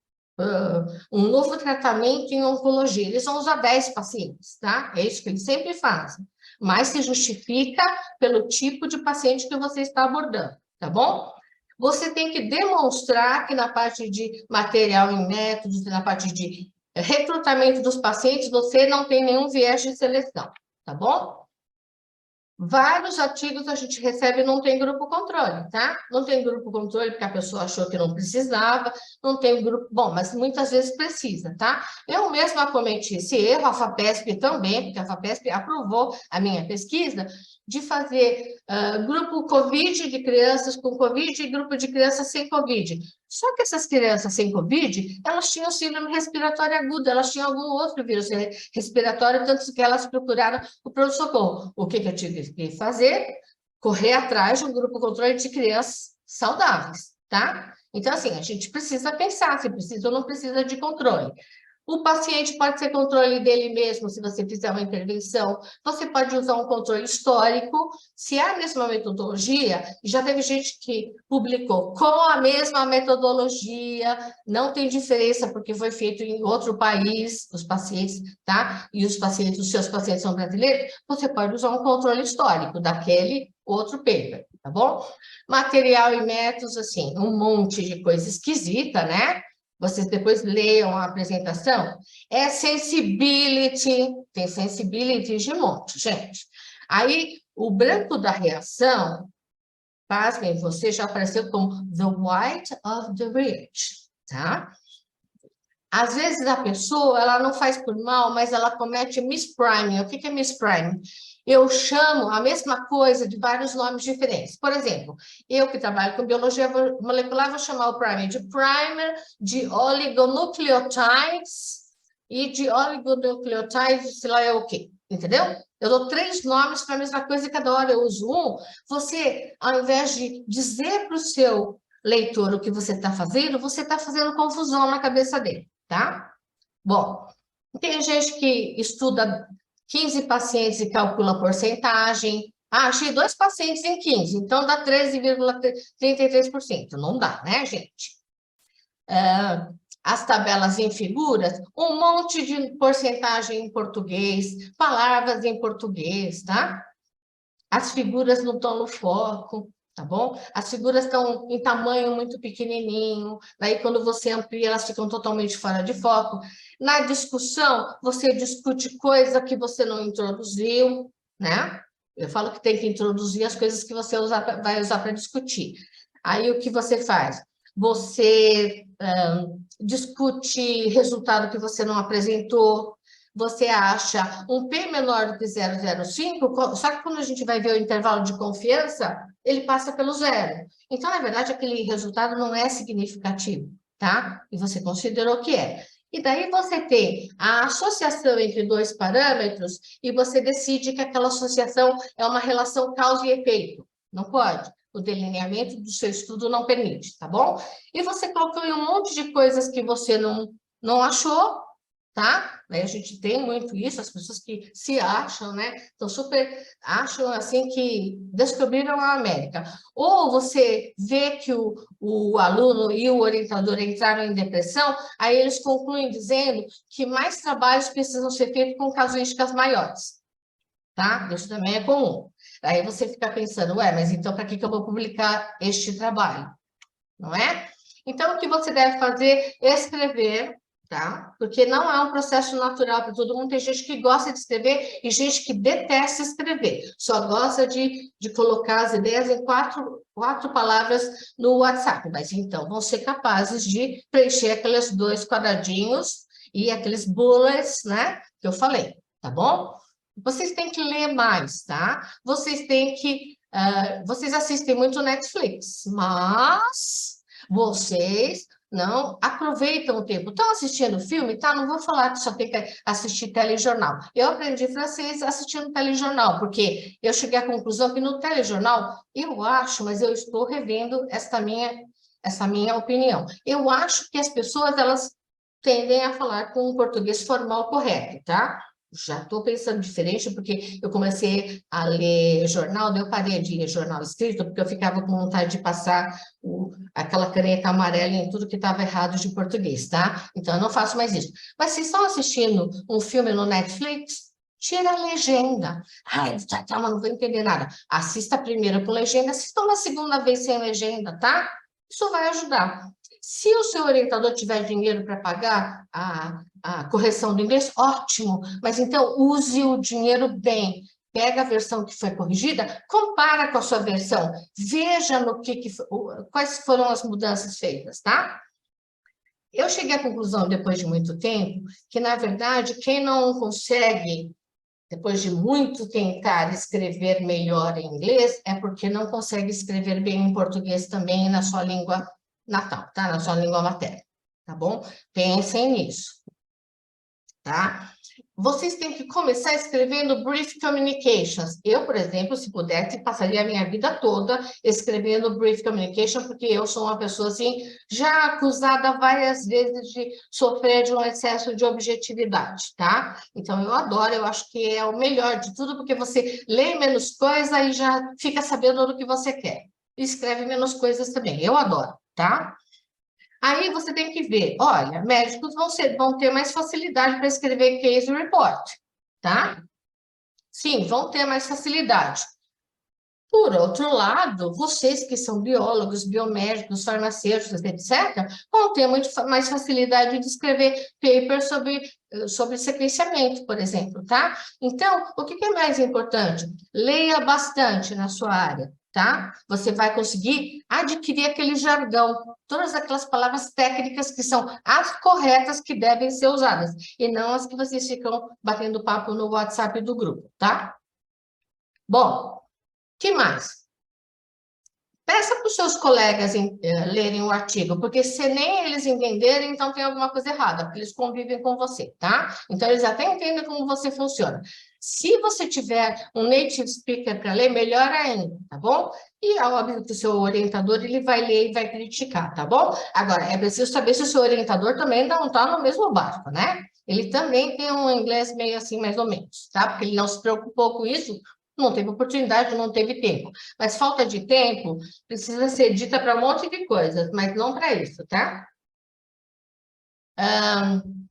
um novo tratamento em oncologia. Eles vão usar 10 pacientes, tá? É isso que eles sempre fazem. Mas se justifica pelo tipo de paciente que você está abordando, tá bom? Você tem que demonstrar que na parte de material e métodos, na parte de recrutamento dos pacientes, você não tem nenhum viés de seleção, tá bom? Vários artigos a gente recebe e não tem grupo controle, tá? Não tem grupo controle porque a pessoa achou que não precisava, não tem grupo... Bom, mas muitas vezes precisa, tá? Eu mesma cometi esse erro, a FAPESP também, porque a FAPESP aprovou a minha pesquisa, de fazer grupo COVID de crianças com COVID e grupo de crianças sem COVID. Só que essas crianças sem COVID, elas tinham síndrome respiratória aguda, elas tinham algum outro vírus respiratório, tanto que elas procuraram o pronto-socorro. O que eu tive que fazer? Correr atrás de um grupo controle de crianças saudáveis, tá? Então, assim, a gente precisa pensar se precisa ou não precisa de controle. O paciente pode ser controle dele mesmo, se você fizer uma intervenção. Você pode usar um controle histórico. Se é a mesma metodologia, já teve gente que publicou com a mesma metodologia, não tem diferença porque foi feito em outro país, os pacientes, tá? E os seus pacientes são brasileiros, você pode usar um controle histórico daquele outro paper, tá bom? Material e métodos, assim, um monte de coisa esquisita, né? Vocês depois leiam a apresentação, é sensibility, tem sensibility de monte, gente. Aí, o branco da reação, pasmem, você já apareceu como the white of the rich, tá? Às vezes a pessoa, ela não faz por mal, mas ela comete mispriming. O que é mispriming? Eu chamo a mesma coisa de vários nomes diferentes. Por exemplo, eu que trabalho com biologia molecular, vou chamar o primer de primer, de oligonucleotides e de oligonucleotides, sei lá é o quê, entendeu? Eu dou 3 nomes para a mesma coisa e cada hora eu uso um. Você, ao invés de dizer para o seu leitor o que você está fazendo confusão na cabeça dele, tá? Bom, tem gente que estuda 15 pacientes e calcula a porcentagem. Ah, achei 2 pacientes em 15, então dá 13,33%. Não dá, né, gente? As tabelas em figuras, um monte de porcentagem em português, palavras em português, tá? As figuras não estão no foco, tá bom? As figuras estão em tamanho muito pequenininho, daí quando você amplia, elas ficam totalmente fora de foco. Na discussão, você discute coisa que você não introduziu, né? Eu falo que tem que introduzir as coisas que você vai usar para discutir. Aí, o que você faz? Você discute resultado que você não apresentou, você acha um P menor do que 0,05, só que quando a gente vai ver o intervalo de confiança, ele passa pelo zero. Então, na verdade, aquele resultado não é significativo, tá? E você considerou que é. E daí você tem a associação entre 2 parâmetros e você decide que aquela associação é uma relação causa e efeito. Não pode. O delineamento do seu estudo não permite, tá bom? E você colocou um monte de coisas que você não achou, tá? A gente tem muito isso, as pessoas que se acham, né? Então, acham assim que descobriram a América. Ou você vê que o aluno e o orientador entraram em depressão, aí eles concluem dizendo que mais trabalhos precisam ser feitos com casuísticas maiores, tá? Isso também é comum. Aí você fica pensando, ué, mas então para que eu vou publicar este trabalho? Não é? Então, o que você deve fazer é escrever, tá? Porque não é um processo natural para todo mundo. Tem gente que gosta de escrever e gente que detesta escrever. Só gosta de colocar as ideias em quatro palavras no WhatsApp. Mas, então, vão ser capazes de preencher aqueles 2 quadradinhos e aqueles bullets, né? Que eu falei, tá bom? Vocês têm que ler mais, tá? Vocês têm que... vocês assistem muito Netflix, mas vocês Não aproveitam o tempo. Estão assistindo filme? Tá, não vou falar que só tem que assistir telejornal. Eu aprendi francês assistindo telejornal, porque eu cheguei à conclusão que no telejornal, eu acho, mas eu estou revendo essa minha opinião. Eu acho que as pessoas, elas tendem a falar com o português formal correto, tá? Já estou pensando diferente, porque eu comecei a ler jornal, daí eu parei de ler jornal escrito, porque eu ficava com vontade de passar aquela caneta amarela em tudo que estava errado de português, tá? Então, eu não faço mais isso. Mas se estão assistindo um filme no Netflix, tira a legenda. Ai, tá, mas não vou entender nada. Assista primeiro com legenda, assista uma segunda vez sem legenda, tá? Isso vai ajudar. Se o seu orientador tiver dinheiro para pagar a correção do inglês, ótimo, mas então use o dinheiro bem. Pega a versão que foi corrigida, compara com a sua versão, veja no quais foram as mudanças feitas, tá? Eu cheguei à conclusão, depois de muito tempo, que, na verdade, quem não consegue, depois de muito tentar escrever melhor em inglês, é porque não consegue escrever bem em português também na sua língua natal, tá? Na sua língua materna, tá bom? Pensem nisso, tá? Vocês têm que começar escrevendo brief communications. Eu, por exemplo, se pudesse, passaria a minha vida toda escrevendo brief communication, porque eu sou uma pessoa, assim, já acusada várias vezes de sofrer de um excesso de objetividade, tá? Então, eu adoro, eu acho que é o melhor de tudo, porque você lê menos coisa e já fica sabendo do que você quer. E escreve menos coisas também, eu adoro, tá? Aí você tem que ver, olha, médicos vão ter mais facilidade para escrever case report, tá? Sim, vão ter mais facilidade. Por outro lado, vocês que são biólogos, biomédicos, farmacêuticos, etc., vão ter muito mais facilidade de escrever papers sobre sequenciamento, por exemplo, tá? Então, o que é mais importante? Leia bastante na sua área, tá? Você vai conseguir adquirir aquele jargão, todas aquelas palavras técnicas que são as corretas que devem ser usadas, e não as que vocês ficam batendo papo no WhatsApp do grupo, tá? Bom, que mais? Peça para os seus colegas lerem o artigo, porque se nem eles entenderem, então tem alguma coisa errada, porque eles convivem com você, tá? Então, eles até entendem como você funciona. Se você tiver um native speaker para ler, melhor ainda, tá bom? E é óbvio que o seu orientador, ele vai ler e vai criticar, tá bom? Agora, é preciso saber se o seu orientador também não está no mesmo barco, né? Ele também tem um inglês meio assim, mais ou menos, tá? Porque ele não se preocupou com isso, não teve oportunidade, não teve tempo. Mas falta de tempo precisa ser dita para um monte de coisas, mas não para isso, tá?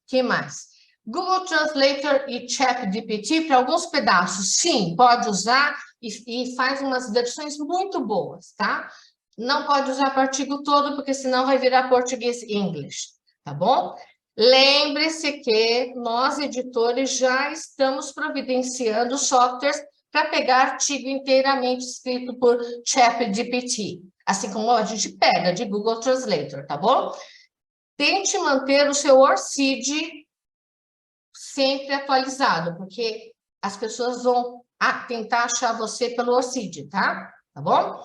Que mais? Google Translator e ChatGPT para alguns pedaços, sim, pode usar e faz umas versões muito boas, tá? Não pode usar o artigo todo, porque senão vai virar português English, tá bom? Lembre-se que nós, editores, já estamos providenciando softwares para pegar artigo inteiramente escrito por ChatGPT, assim como a gente pega de Google Translator, tá bom? Tente manter o seu ORCID sempre atualizado, porque as pessoas vão tentar achar você pelo ORCID, tá? Tá bom?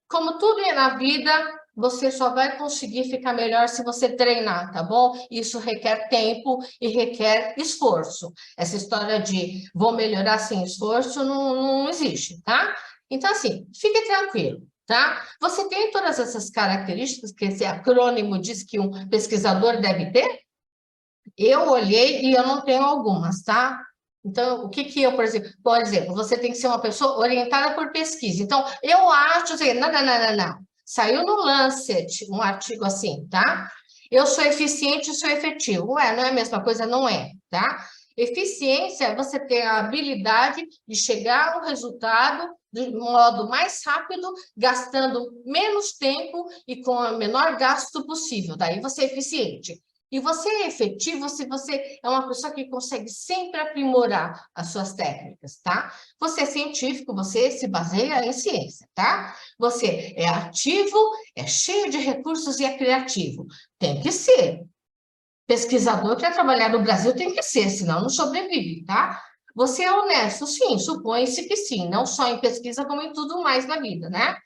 Como tudo é na vida, você só vai conseguir ficar melhor se você treinar, tá bom? Isso requer tempo e requer esforço. Essa história de vou melhorar sem esforço não existe, tá? Então, assim, fique tranquilo, tá? Você tem todas essas características que esse acrônimo diz que um pesquisador deve ter? Eu olhei e eu não tenho algumas, tá? Então, o que eu, por exemplo, você tem que ser uma pessoa orientada por pesquisa. Então, eu acho, assim, não. Saiu no Lancet um artigo assim, tá? Eu sou eficiente e sou efetivo. Ué, não é a mesma coisa? Não é, tá? Eficiência é você ter a habilidade de chegar ao resultado de modo mais rápido, gastando menos tempo e com o menor gasto possível. Daí você é eficiente. E você é efetivo se você é uma pessoa que consegue sempre aprimorar as suas técnicas, tá? Você é científico, você se baseia em ciência, tá? Você é ativo, é cheio de recursos e é criativo. Tem que ser. Pesquisador que quer trabalhar no Brasil tem que ser, senão não sobrevive, tá? Você é honesto? Sim, supõe-se que sim, não só em pesquisa, como em tudo mais na vida, né?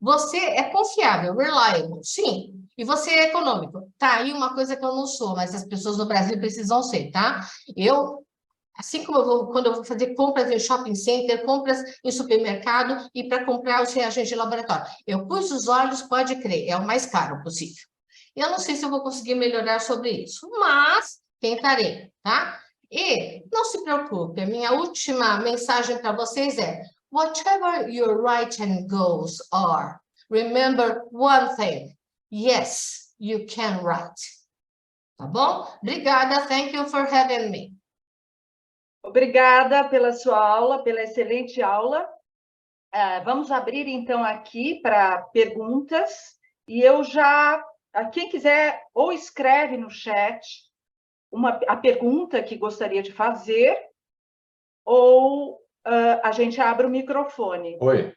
Você é confiável, reliable? Sim. E você é econômico. Tá aí uma coisa que eu não sou, mas as pessoas no Brasil precisam ser, tá? Assim como quando eu vou fazer compras em shopping center, compras em supermercado e para comprar os reagentes de laboratório. Eu pus os olhos, pode crer, é o mais caro possível. Eu não sei se eu vou conseguir melhorar sobre isso, mas tentarei, tá? E não se preocupe, a minha última mensagem para vocês é: whatever your writing goals are, remember one thing: yes, you can write. Tá bom? Obrigada, thank you for having me. Obrigada pela sua aula, pela excelente aula. Vamos abrir, então, aqui para perguntas. E quem quiser, ou escreve no chat a pergunta que gostaria de fazer, ou a gente abre o microfone. Oi.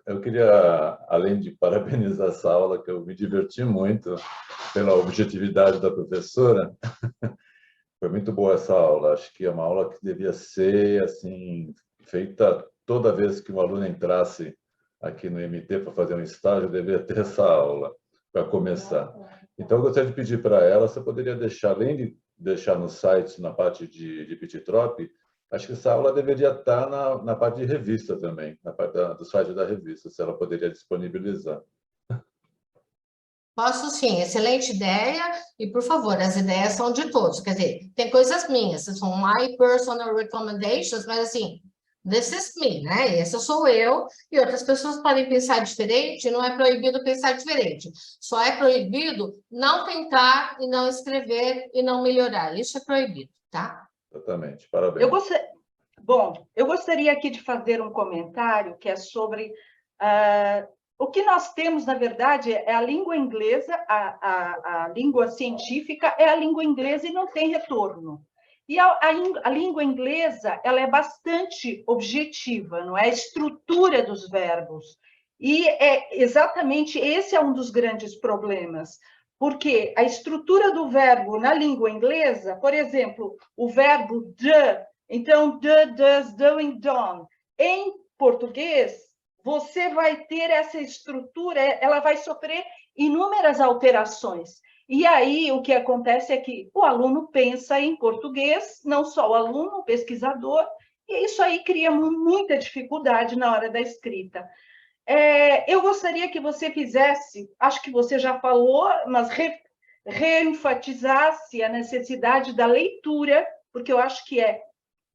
Eu queria, além de parabenizar essa aula, que eu me diverti muito pela objetividade da professora, foi muito boa essa aula. Acho que é uma aula que devia ser assim feita toda vez que um aluno entrasse aqui no MT para fazer um estágio, deveria ter essa aula para começar. Então, eu gostaria de pedir para ela, você poderia deixar, além de deixar no site, na parte de Pititrop, acho que essa aula deveria estar na parte de revista também, na parte do site da revista, se ela poderia disponibilizar. Posso sim, excelente ideia. E, por favor, as ideias são de todos. Quer dizer, tem coisas minhas, são my personal recommendations, mas assim, this is me, né? Essa sou eu, e outras pessoas podem pensar diferente, não é proibido pensar diferente. Só é proibido não tentar e não escrever e não melhorar. Isso é proibido, tá? Exatamente, parabéns. Eu gostaria aqui de fazer um comentário que é sobre o que nós temos, na verdade, é a língua inglesa, a língua científica é a língua inglesa e não tem retorno. E a língua inglesa, ela é bastante objetiva, não é? A estrutura dos verbos. E exatamente esse é um dos grandes problemas, porque a estrutura do verbo na língua inglesa, por exemplo, o verbo the, então, the, does, doing, done. Em português, você vai ter essa estrutura, ela vai sofrer inúmeras alterações. E aí, o que acontece é que o aluno pensa em português, não só o aluno, o pesquisador, e isso aí cria muita dificuldade na hora da escrita. Eu gostaria que você fizesse, acho que você já falou, mas reenfatizasse a necessidade da leitura, porque eu acho que é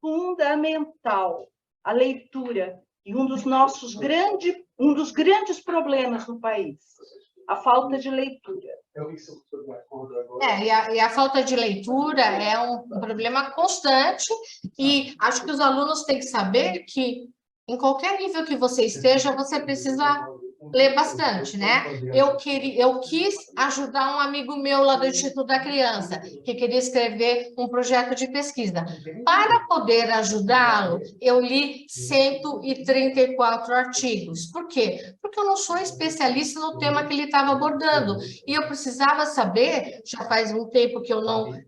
fundamental a leitura, e um dos grandes problemas no país, a falta de leitura. E a falta de leitura é um problema constante, e acho que os alunos têm que saber que, em qualquer nível que você esteja, você precisa ler bastante, né? Eu quis ajudar um amigo meu lá do Instituto da Criança, que queria escrever um projeto de pesquisa. Para poder ajudá-lo, eu li 134 artigos. Por quê? Porque eu não sou especialista no tema que ele estava abordando. E eu precisava saber, já faz um tempo que eu não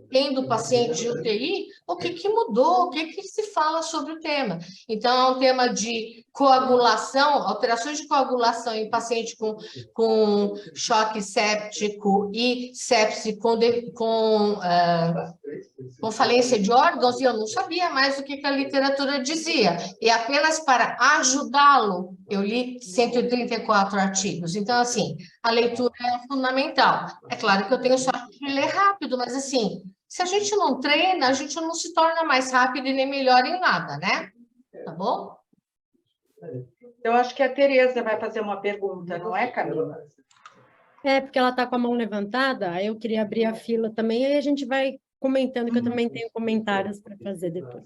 tendo paciente de UTI, o que mudou, o que se fala sobre o tema. Então, é um tema de coagulação, alterações de coagulação em paciente com choque séptico e sepse com falência de órgãos, e eu não sabia mais o que a literatura dizia. E apenas para ajudá-lo, eu li 134 artigos. Então, assim, a leitura é fundamental. É claro que eu tenho sorte de ler rápido, mas, assim, se a gente não treina, a gente não se torna mais rápido e nem melhor em nada, né? Tá bom? Eu acho que a Tereza vai fazer uma pergunta, não é, Camila? Porque ela está com a mão levantada, aí eu queria abrir a fila também, aí a gente vai comentando, que eu também tenho comentários para fazer depois.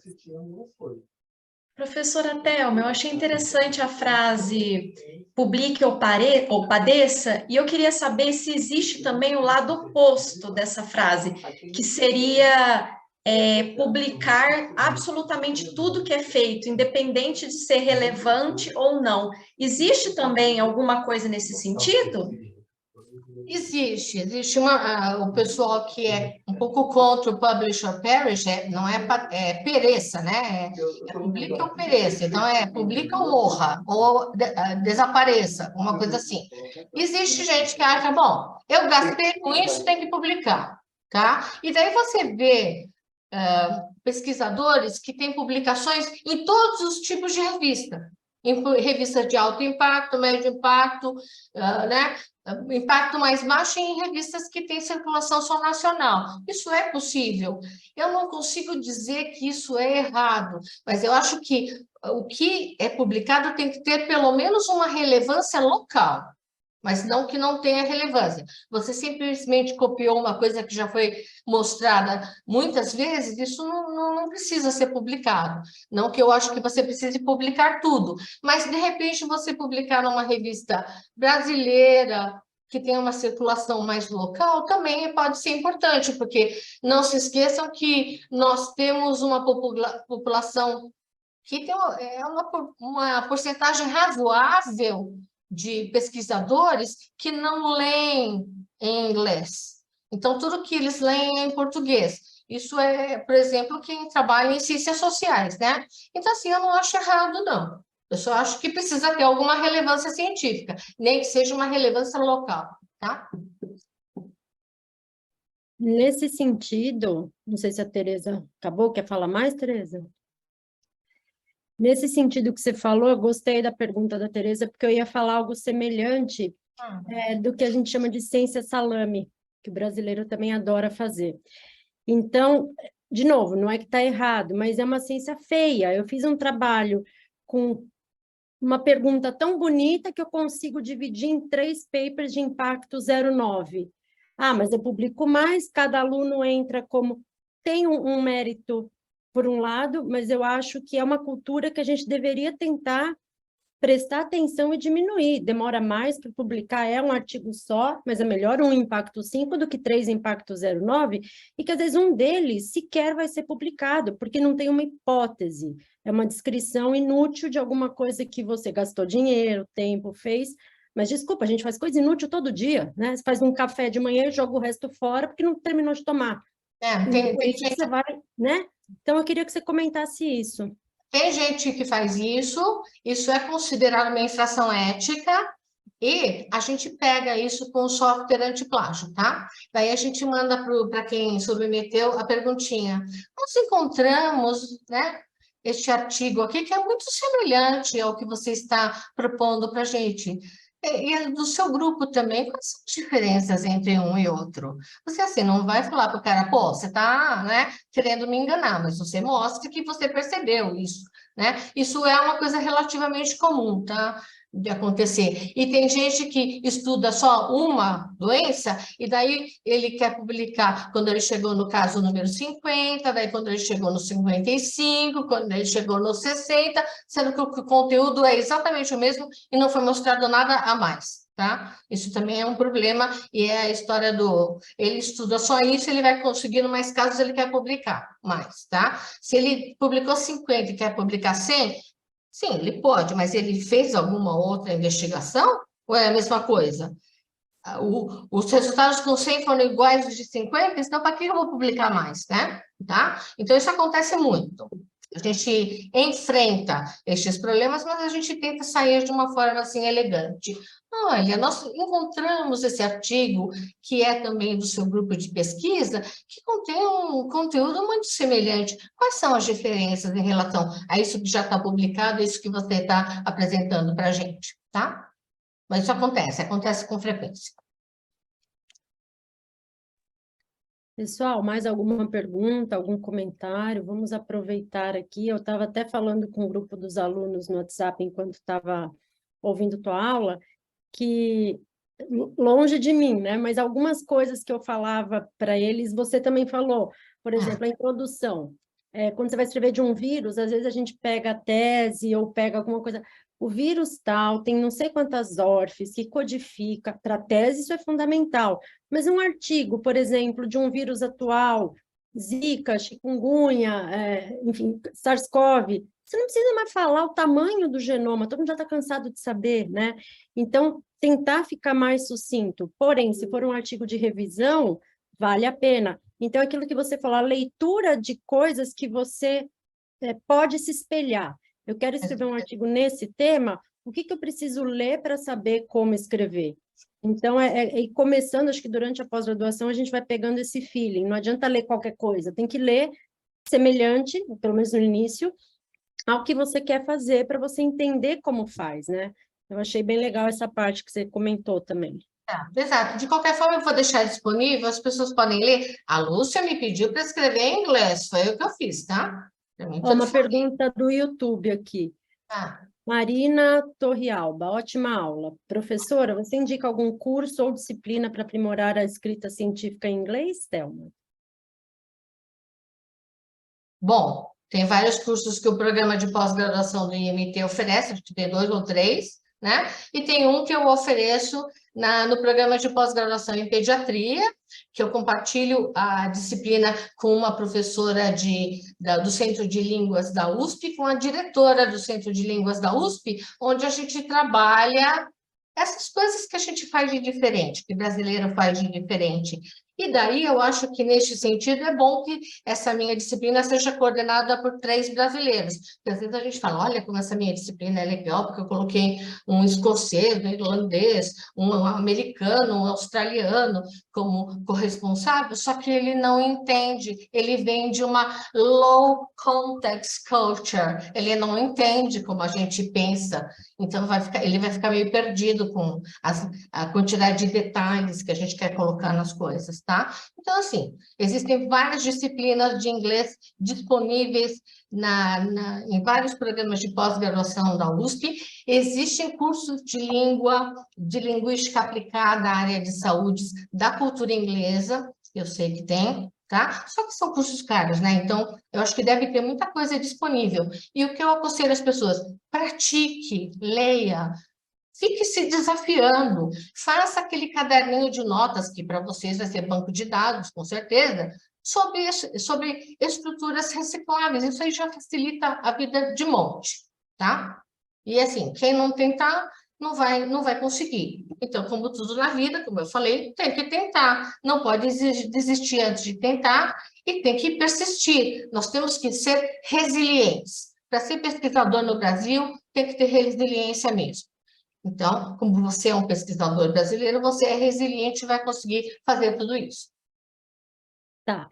Professora Thelma, eu achei interessante a frase publique ou padeça, e eu queria saber se existe também o lado oposto dessa frase, que seria publicar absolutamente tudo que é feito, independente de ser relevante ou não. Existe também alguma coisa nesse sentido? Existe o pessoal que é um pouco contra o publish or perish, não é pereça, né? É publica ou pereça, então publica ou morra, ou desapareça, uma coisa assim. Existe gente que acha, bom, eu gastei com isso, tem que publicar, tá? E daí você vê pesquisadores que têm publicações em todos os tipos de revista, em revistas de alto impacto, médio impacto, né? Impacto mais baixo em revistas que têm circulação só nacional. Isso é possível. Eu não consigo dizer que isso é errado, mas eu acho que o que é publicado tem que ter pelo menos uma relevância local, mas não que não tenha relevância. Você simplesmente copiou uma coisa que já foi mostrada muitas vezes, isso não precisa ser publicado. Não que eu acho que você precise publicar tudo, mas, de repente, você publicar numa revista brasileira, que tem uma circulação mais local, também pode ser importante, porque não se esqueçam que nós temos uma população que tem uma porcentagem razoável de pesquisadores que não leem em inglês. Então, tudo que eles leem é em português. Isso é, por exemplo, quem trabalha em ciências sociais, né? Então, assim, eu não acho errado, não. Eu só acho que precisa ter alguma relevância científica, nem que seja uma relevância local, tá? Nesse sentido, não sei se a Tereza acabou, quer falar mais, Tereza? Nesse sentido que você falou, eu gostei da pergunta da Tereza, porque eu ia falar algo semelhante do que a gente chama de ciência salame, que o brasileiro também adora fazer. Então, de novo, não é que está errado, mas é uma ciência feia. Eu fiz um trabalho com uma pergunta tão bonita que eu consigo dividir em 3 papers de impacto 0,9. Ah, mas eu publico mais, cada aluno entra como... Tem um mérito por um lado, mas eu acho que é uma cultura que a gente deveria tentar prestar atenção e diminuir. Demora mais para publicar, é um artigo só, mas é melhor um impacto 5 do que 3 impacto 0,9, e que às vezes um deles sequer vai ser publicado, porque não tem uma hipótese, é uma descrição inútil de alguma coisa que você gastou dinheiro, tempo, fez, mas desculpa, a gente faz coisa inútil todo dia, né? Você faz um café de manhã e joga o resto fora porque não terminou de tomar. Tem gente... Você vai, né? Então, eu queria que você comentasse isso. Tem gente que faz isso é considerado uma infração ética, e a gente pega isso com o software antiplágio, tá? Daí a gente manda para quem submeteu a perguntinha. Nós encontramos, né, este artigo aqui, que é muito semelhante ao que você está propondo para a gente. E do seu grupo também, quais são as diferenças entre um e outro? Você, assim, não vai falar para o cara, pô, você está, né, querendo me enganar, mas você mostra que você percebeu isso, né? Isso é uma coisa relativamente comum, tá? De acontecer. E tem gente que estuda só uma doença, e daí ele quer publicar quando ele chegou no caso número 50, daí quando ele chegou no 55, quando ele chegou no 60, sendo que o conteúdo é exatamente o mesmo e não foi mostrado nada a mais, tá? Isso também é um problema, e é a história do... Ele estuda só isso, ele vai conseguindo mais casos, ele quer publicar mais, tá? Se ele publicou 50 e quer publicar 100, sim, ele pode, mas ele fez alguma outra investigação? Ou é a mesma coisa? Os resultados com 100 foram iguais aos de 50, então para que eu vou publicar mais, né? Tá? Então, isso acontece muito. A gente enfrenta estes problemas, mas a gente tenta sair de uma forma assim elegante. Olha, nós encontramos esse artigo, que é também do seu grupo de pesquisa, que contém um conteúdo muito semelhante. Quais são as diferenças em relação a isso que já está publicado, isso que você está apresentando para a gente, tá? Mas isso acontece com frequência. Pessoal, mais alguma pergunta, algum comentário? Vamos aproveitar aqui. Eu estava até falando com o grupo dos alunos no WhatsApp enquanto estava ouvindo tua aula, que longe de mim, né? Mas algumas coisas que eu falava para eles, você também falou. Por exemplo, a introdução. Quando você vai escrever de um vírus, às vezes a gente pega a tese ou pega alguma coisa. O vírus tal tem não sei quantas ORFs que codifica. Para a tese isso é fundamental. Mas um artigo, por exemplo, de um vírus atual, Zika, chikungunya, enfim, SARS-CoV, você não precisa mais falar o tamanho do genoma, todo mundo já está cansado de saber, né? Então, tentar ficar mais sucinto. Porém, se for um artigo de revisão, vale a pena. Então, aquilo que você falou, a leitura de coisas que você pode se espelhar. Eu quero escrever um artigo nesse tema, o que eu preciso ler para saber como escrever? Então, começando, acho que durante a pós-graduação, a gente vai pegando esse feeling. Não adianta ler qualquer coisa, tem que ler semelhante, pelo menos no início, ao que você quer fazer para você entender como faz, né? Eu achei bem legal essa parte que você comentou também. Exato. De qualquer forma, eu vou deixar disponível, as pessoas podem ler. A Lúcia me pediu para escrever em inglês, foi o que eu fiz, tá? Uma pergunta do YouTube aqui. Marina Torrealba, ótima aula. Professora, você indica algum curso ou disciplina para aprimorar a escrita científica em inglês, Thelma? Bom, tem vários cursos que o programa de pós-graduação do IMT oferece, acho que tem 2 ou 3, né? E tem um que eu ofereço no programa de pós-graduação em pediatria, que eu compartilho a disciplina com uma professora do Centro de Línguas da USP, com a diretora do Centro de Línguas da USP, onde a gente trabalha essas coisas que a gente faz de diferente, que o brasileiro faz de diferente. E daí eu acho que, neste sentido, é bom que essa minha disciplina seja coordenada por 3 brasileiros. Porque às vezes a gente fala, olha como essa minha disciplina é legal, porque eu coloquei um escocês, um irlandês, um americano, um australiano como corresponsável, só que ele não entende, ele vem de uma low context culture, ele não entende como a gente pensa, então ele vai ficar meio perdido com a quantidade de detalhes que a gente quer colocar nas coisas, tá? Então, assim, existem várias disciplinas de inglês disponíveis em vários programas de pós-graduação da USP. Existem cursos de linguística aplicada à área de saúde da cultura inglesa, eu sei que tem, tá? Só que são cursos caros, né? Então, eu acho que deve ter muita coisa disponível. E o que eu aconselho às pessoas? Pratique, leia, fique se desafiando, faça aquele caderninho de notas, que para vocês vai ser banco de dados, com certeza, sobre estruturas recicláveis. Isso aí já facilita a vida de monte, tá? E assim, quem não tentar, não vai conseguir. Então, como tudo na vida, como eu falei, tem que tentar. Não pode desistir antes de tentar e tem que persistir. Nós temos que ser resilientes. Para ser pesquisador no Brasil, tem que ter resiliência mesmo. Então, como você é um pesquisador brasileiro, você é resiliente e vai conseguir fazer tudo isso. Tá.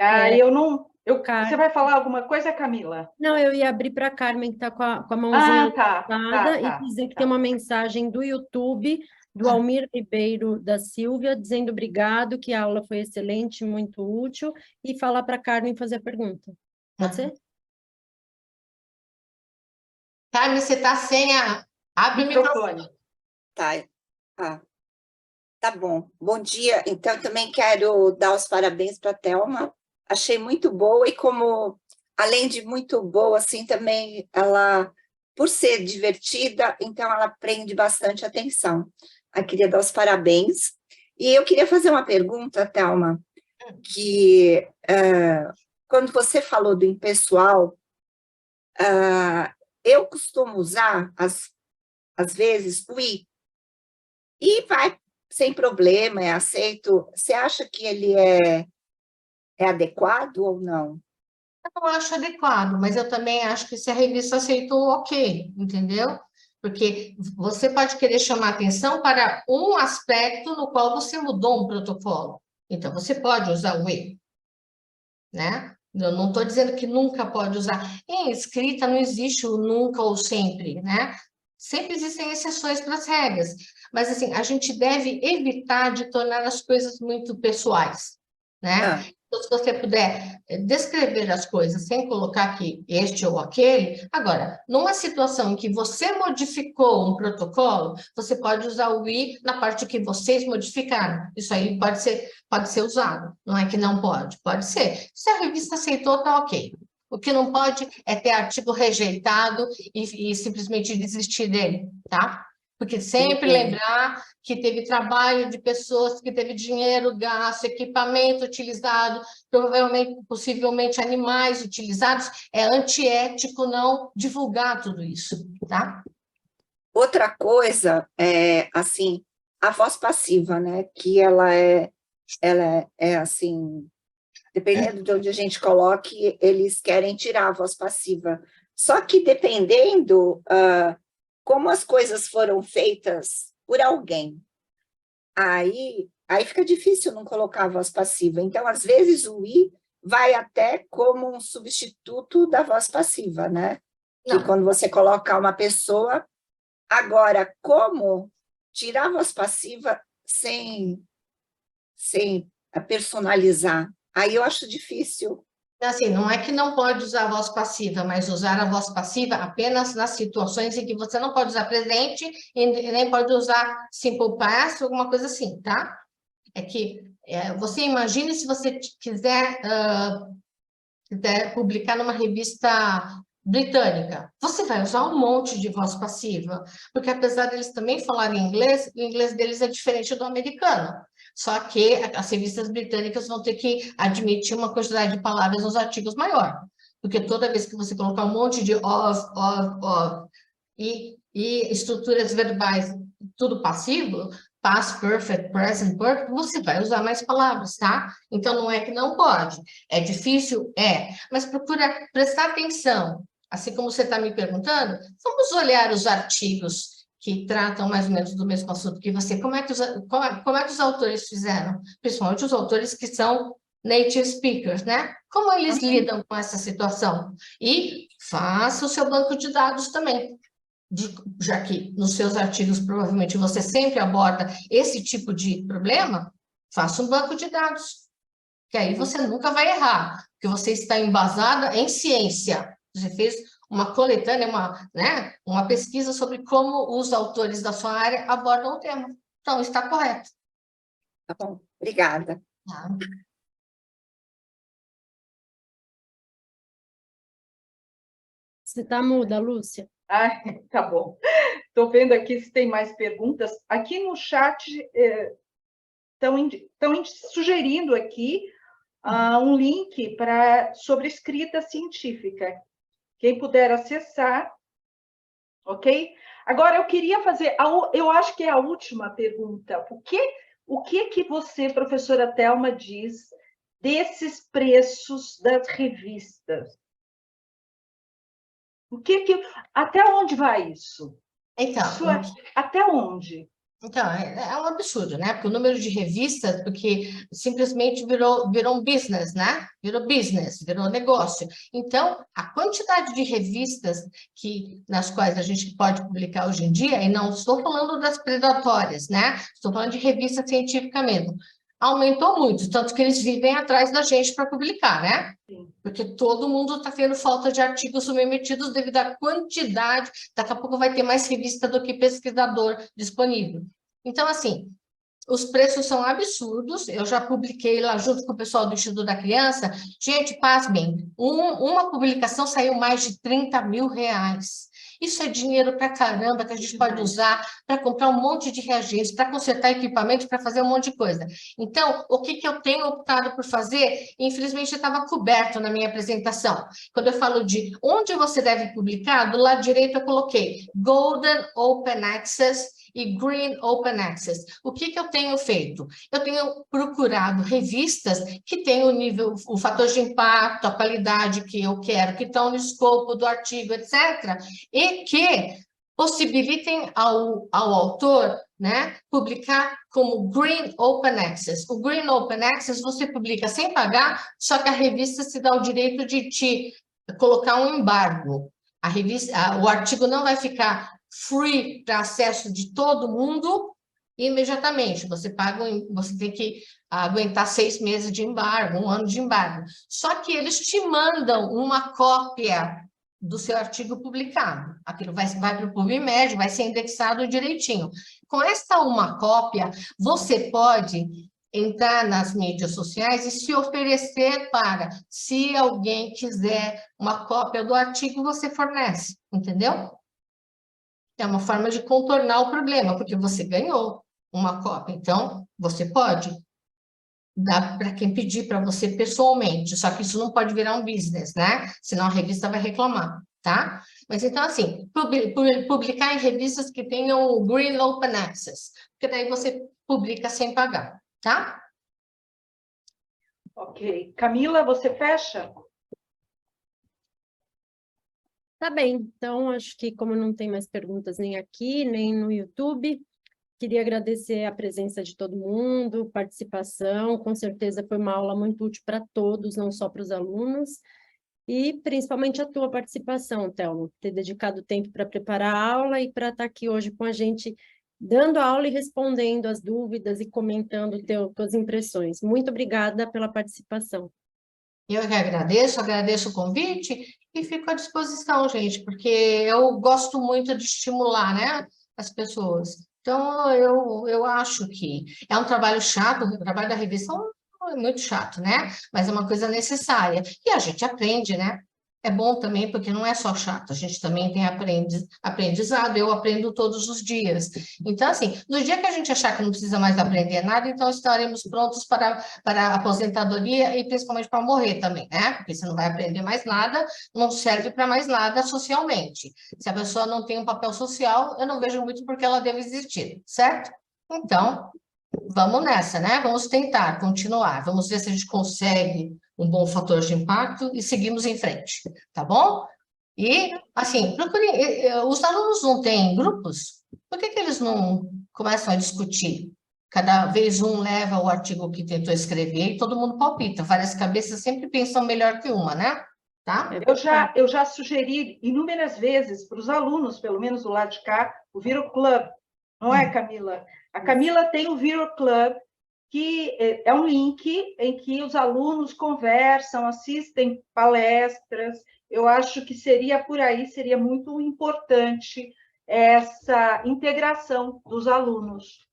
Você vai falar alguma coisa, Camila? Não, eu ia abrir para a Carmen, que está com a mãozinha levantada, e dizer que tem uma mensagem do YouTube, do Almir Ribeiro da Silvia, dizendo obrigado, que a aula foi excelente, muito útil, e falar para a Carmen fazer a pergunta. Pode ser? Carmen, você está sem a... Abre o microfone. Tá bom. Bom dia. Então, também quero dar os parabéns para a Thelma. Achei muito boa e como, além de muito boa, assim, também ela, por ser divertida, então ela prende bastante atenção. Eu queria dar os parabéns. E eu queria fazer uma pergunta, Thelma, que quando você falou do impessoal, eu costumo usar, às vezes, o i. E vai sem problema, é aceito. Você acha que ele é adequado ou não? Eu acho adequado, mas eu também acho que se a revista aceitou, ok, entendeu? Porque você pode querer chamar atenção para um aspecto no qual você mudou um protocolo. Então, você pode usar o e, né? Eu não estou dizendo que nunca pode usar. Em escrita não existe o nunca ou sempre, né? Sempre existem exceções para as regras. Mas, assim, a gente deve evitar de tornar as coisas muito pessoais, né? Então, se você puder descrever as coisas sem colocar aqui este ou aquele... Agora, numa situação em que você modificou um protocolo, você pode usar o i na parte que vocês modificaram. Isso aí pode ser usado. Não é que não pode. Pode ser. Se a revista aceitou, tá ok. O que não pode é ter artigo rejeitado e simplesmente desistir dele, tá? Porque sempre lembrar que teve trabalho de pessoas, que teve dinheiro gasto, equipamento utilizado, possivelmente animais utilizados, é antiético não divulgar tudo isso, tá? Outra coisa, assim, a voz passiva, né? Que ela é assim, dependendo de onde a gente coloque, eles querem tirar a voz passiva. Só que dependendo como as coisas foram feitas por alguém, aí fica difícil não colocar a voz passiva. Então, às vezes, o I vai até como um substituto da voz passiva, né? Que quando você coloca uma pessoa... Agora, como tirar a voz passiva sem personalizar? Aí eu acho difícil. Assim, não é que não pode usar a voz passiva, mas usar a voz passiva apenas nas situações em que você não pode usar presente e nem pode usar simple past, alguma coisa assim, tá? É que você imagine se você quiser publicar numa revista britânica, você vai usar um monte de voz passiva, porque apesar deles também falarem inglês, o inglês deles é diferente do americano. Só que as revistas britânicas vão ter que admitir uma quantidade de palavras nos artigos maior, porque toda vez que você colocar um monte de of, e estruturas verbais, tudo passivo, past perfect, present perfect, você vai usar mais palavras, tá? Então, não é que não pode. É difícil? É. Mas procura prestar atenção. Assim como você está me perguntando, vamos olhar os artigos que tratam mais ou menos do mesmo assunto que você. Como é que os autores fizeram? Principalmente os autores que são native speakers, né? Como eles lidam com essa situação? E faça o seu banco de dados também. Já que nos seus artigos provavelmente você sempre aborda esse tipo de problema, faça um banco de dados, que aí você nunca vai errar, porque você está embasada em ciência. Você fez uma coletânea, uma pesquisa sobre como os autores da sua área abordam o tema. Então, está correto. Tá bom, obrigada. Tá. Você está muda, Lúcia? Tá bom. Estou vendo aqui se tem mais perguntas. Aqui no chat estão sugerindo aqui um link sobre escrita científica. Quem puder acessar, ok? Agora, eu queria fazer, eu acho que é a última pergunta. O que você, professora Thelma, diz desses preços das revistas? Até onde vai isso? Então, até onde? Então, é um absurdo, né? Porque o número de revistas, porque simplesmente virou um business, né? Virou business, virou negócio. Então, a quantidade de revistas nas quais a gente pode publicar hoje em dia, e não estou falando das predatórias, né? Estou falando de revista científica mesmo. Aumentou muito, tanto que eles vivem atrás da gente para publicar, né? Sim. Porque todo mundo está tendo falta de artigos submetidos devido à quantidade. Daqui a pouco vai ter mais revista do que pesquisador disponível. Então, assim, os preços são absurdos. Eu já publiquei lá junto com o pessoal do Instituto da Criança. Gente, pasmem, uma publicação saiu mais de R$30 mil. Isso é dinheiro para caramba que a gente pode usar para comprar um monte de reagentes, para consertar equipamento, para fazer um monte de coisa. Então, o que eu tenho optado por fazer, infelizmente, estava coberto na minha apresentação. Quando eu falo de onde você deve publicar, do lado direito eu coloquei Golden Open Access e Green Open Access. O que eu tenho feito? Eu tenho procurado revistas que tenham o fator de impacto, a qualidade que eu quero, que estão no escopo do artigo, etc., e que possibilitem ao autor, né, publicar como Green Open Access. O Green Open Access você publica sem pagar, só que a revista se dá o direito de te colocar um embargo. O artigo não vai ficar free para acesso de todo mundo imediatamente. Você tem que aguentar 6 meses de embargo, 1 ano de embargo. Só que eles te mandam uma cópia do seu artigo publicado. Aquilo vai para o PubMed, vai ser indexado direitinho. Com esta uma cópia, você pode entrar nas mídias sociais e se oferecer para, se alguém quiser uma cópia do artigo, você fornece, entendeu? É uma forma de contornar o problema, porque você ganhou uma cópia, então você pode dar para quem pedir para você pessoalmente, só que isso não pode virar um business, né? Senão a revista vai reclamar. tá? Mas então, assim, publicar em revistas que tenham o Green Open Access, porque daí você publica sem pagar, tá? Ok. Camila, você fecha? Tá bem, então acho que como não tem mais perguntas nem aqui, nem no YouTube, queria agradecer a presença de todo mundo, participação, com certeza foi uma aula muito útil para todos, não só para os alunos, e principalmente a tua participação, Thelma, ter dedicado tempo para preparar a aula e para estar aqui hoje com a gente, dando a aula e respondendo as dúvidas e comentando tuas impressões. Muito obrigada pela participação. Eu que agradeço o convite e fico à disposição, gente, porque eu gosto muito de estimular, né, as pessoas. Então, eu acho que é um trabalho chato, o trabalho da revista é muito chato, né? Mas é uma coisa necessária. E a gente aprende, né? É bom também, porque não é só chato, a gente também tem aprendizado, eu aprendo todos os dias. Então, assim, no dia que a gente achar que não precisa mais aprender nada, então estaremos prontos para a aposentadoria e principalmente para morrer também, né? Porque você não vai aprender mais nada, não serve para mais nada socialmente. Se a pessoa não tem um papel social, eu não vejo muito porque ela deve existir, certo? Então, vamos nessa, né? Vamos tentar continuar, vamos ver se a gente consegue um bom fator de impacto e seguimos em frente, tá bom? E, assim, os alunos não têm grupos? Por que eles não começam a discutir? Cada vez um leva o artigo que tentou escrever e todo mundo palpita. Várias cabeças sempre pensam melhor que uma, né? Tá? Eu já sugeri inúmeras vezes para os alunos, pelo menos do lado de cá, o Viro Club, não é, Camila? A Camila tem o Viro Club, que é um link em que os alunos conversam, assistem palestras. Eu acho que seria por aí, seria muito importante essa integração dos alunos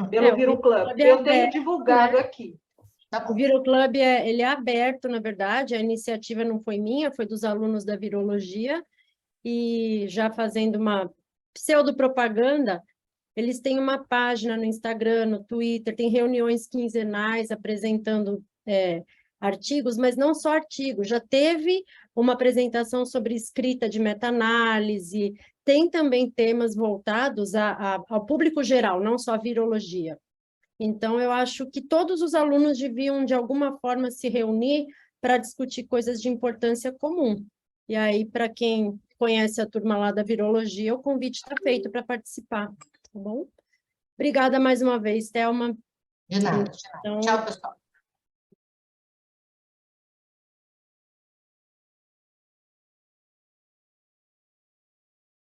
pelo Viro Club. Eu tenho divulgado aqui. O Viro Club ele é aberto, na verdade, a iniciativa não foi minha, foi dos alunos da virologia, e já fazendo uma pseudopropaganda, eles têm uma página no Instagram, no Twitter, tem reuniões quinzenais apresentando artigos, mas não só artigos, já teve uma apresentação sobre escrita de meta-análise, tem também temas voltados ao público geral, não só a virologia. Então, eu acho que todos os alunos deviam, de alguma forma, se reunir para discutir coisas de importância comum. E aí, para quem conhece a turma lá da virologia, o convite está feito para participar, tá bom? Obrigada mais uma vez, Thelma. De nada. Então, Tchau, pessoal.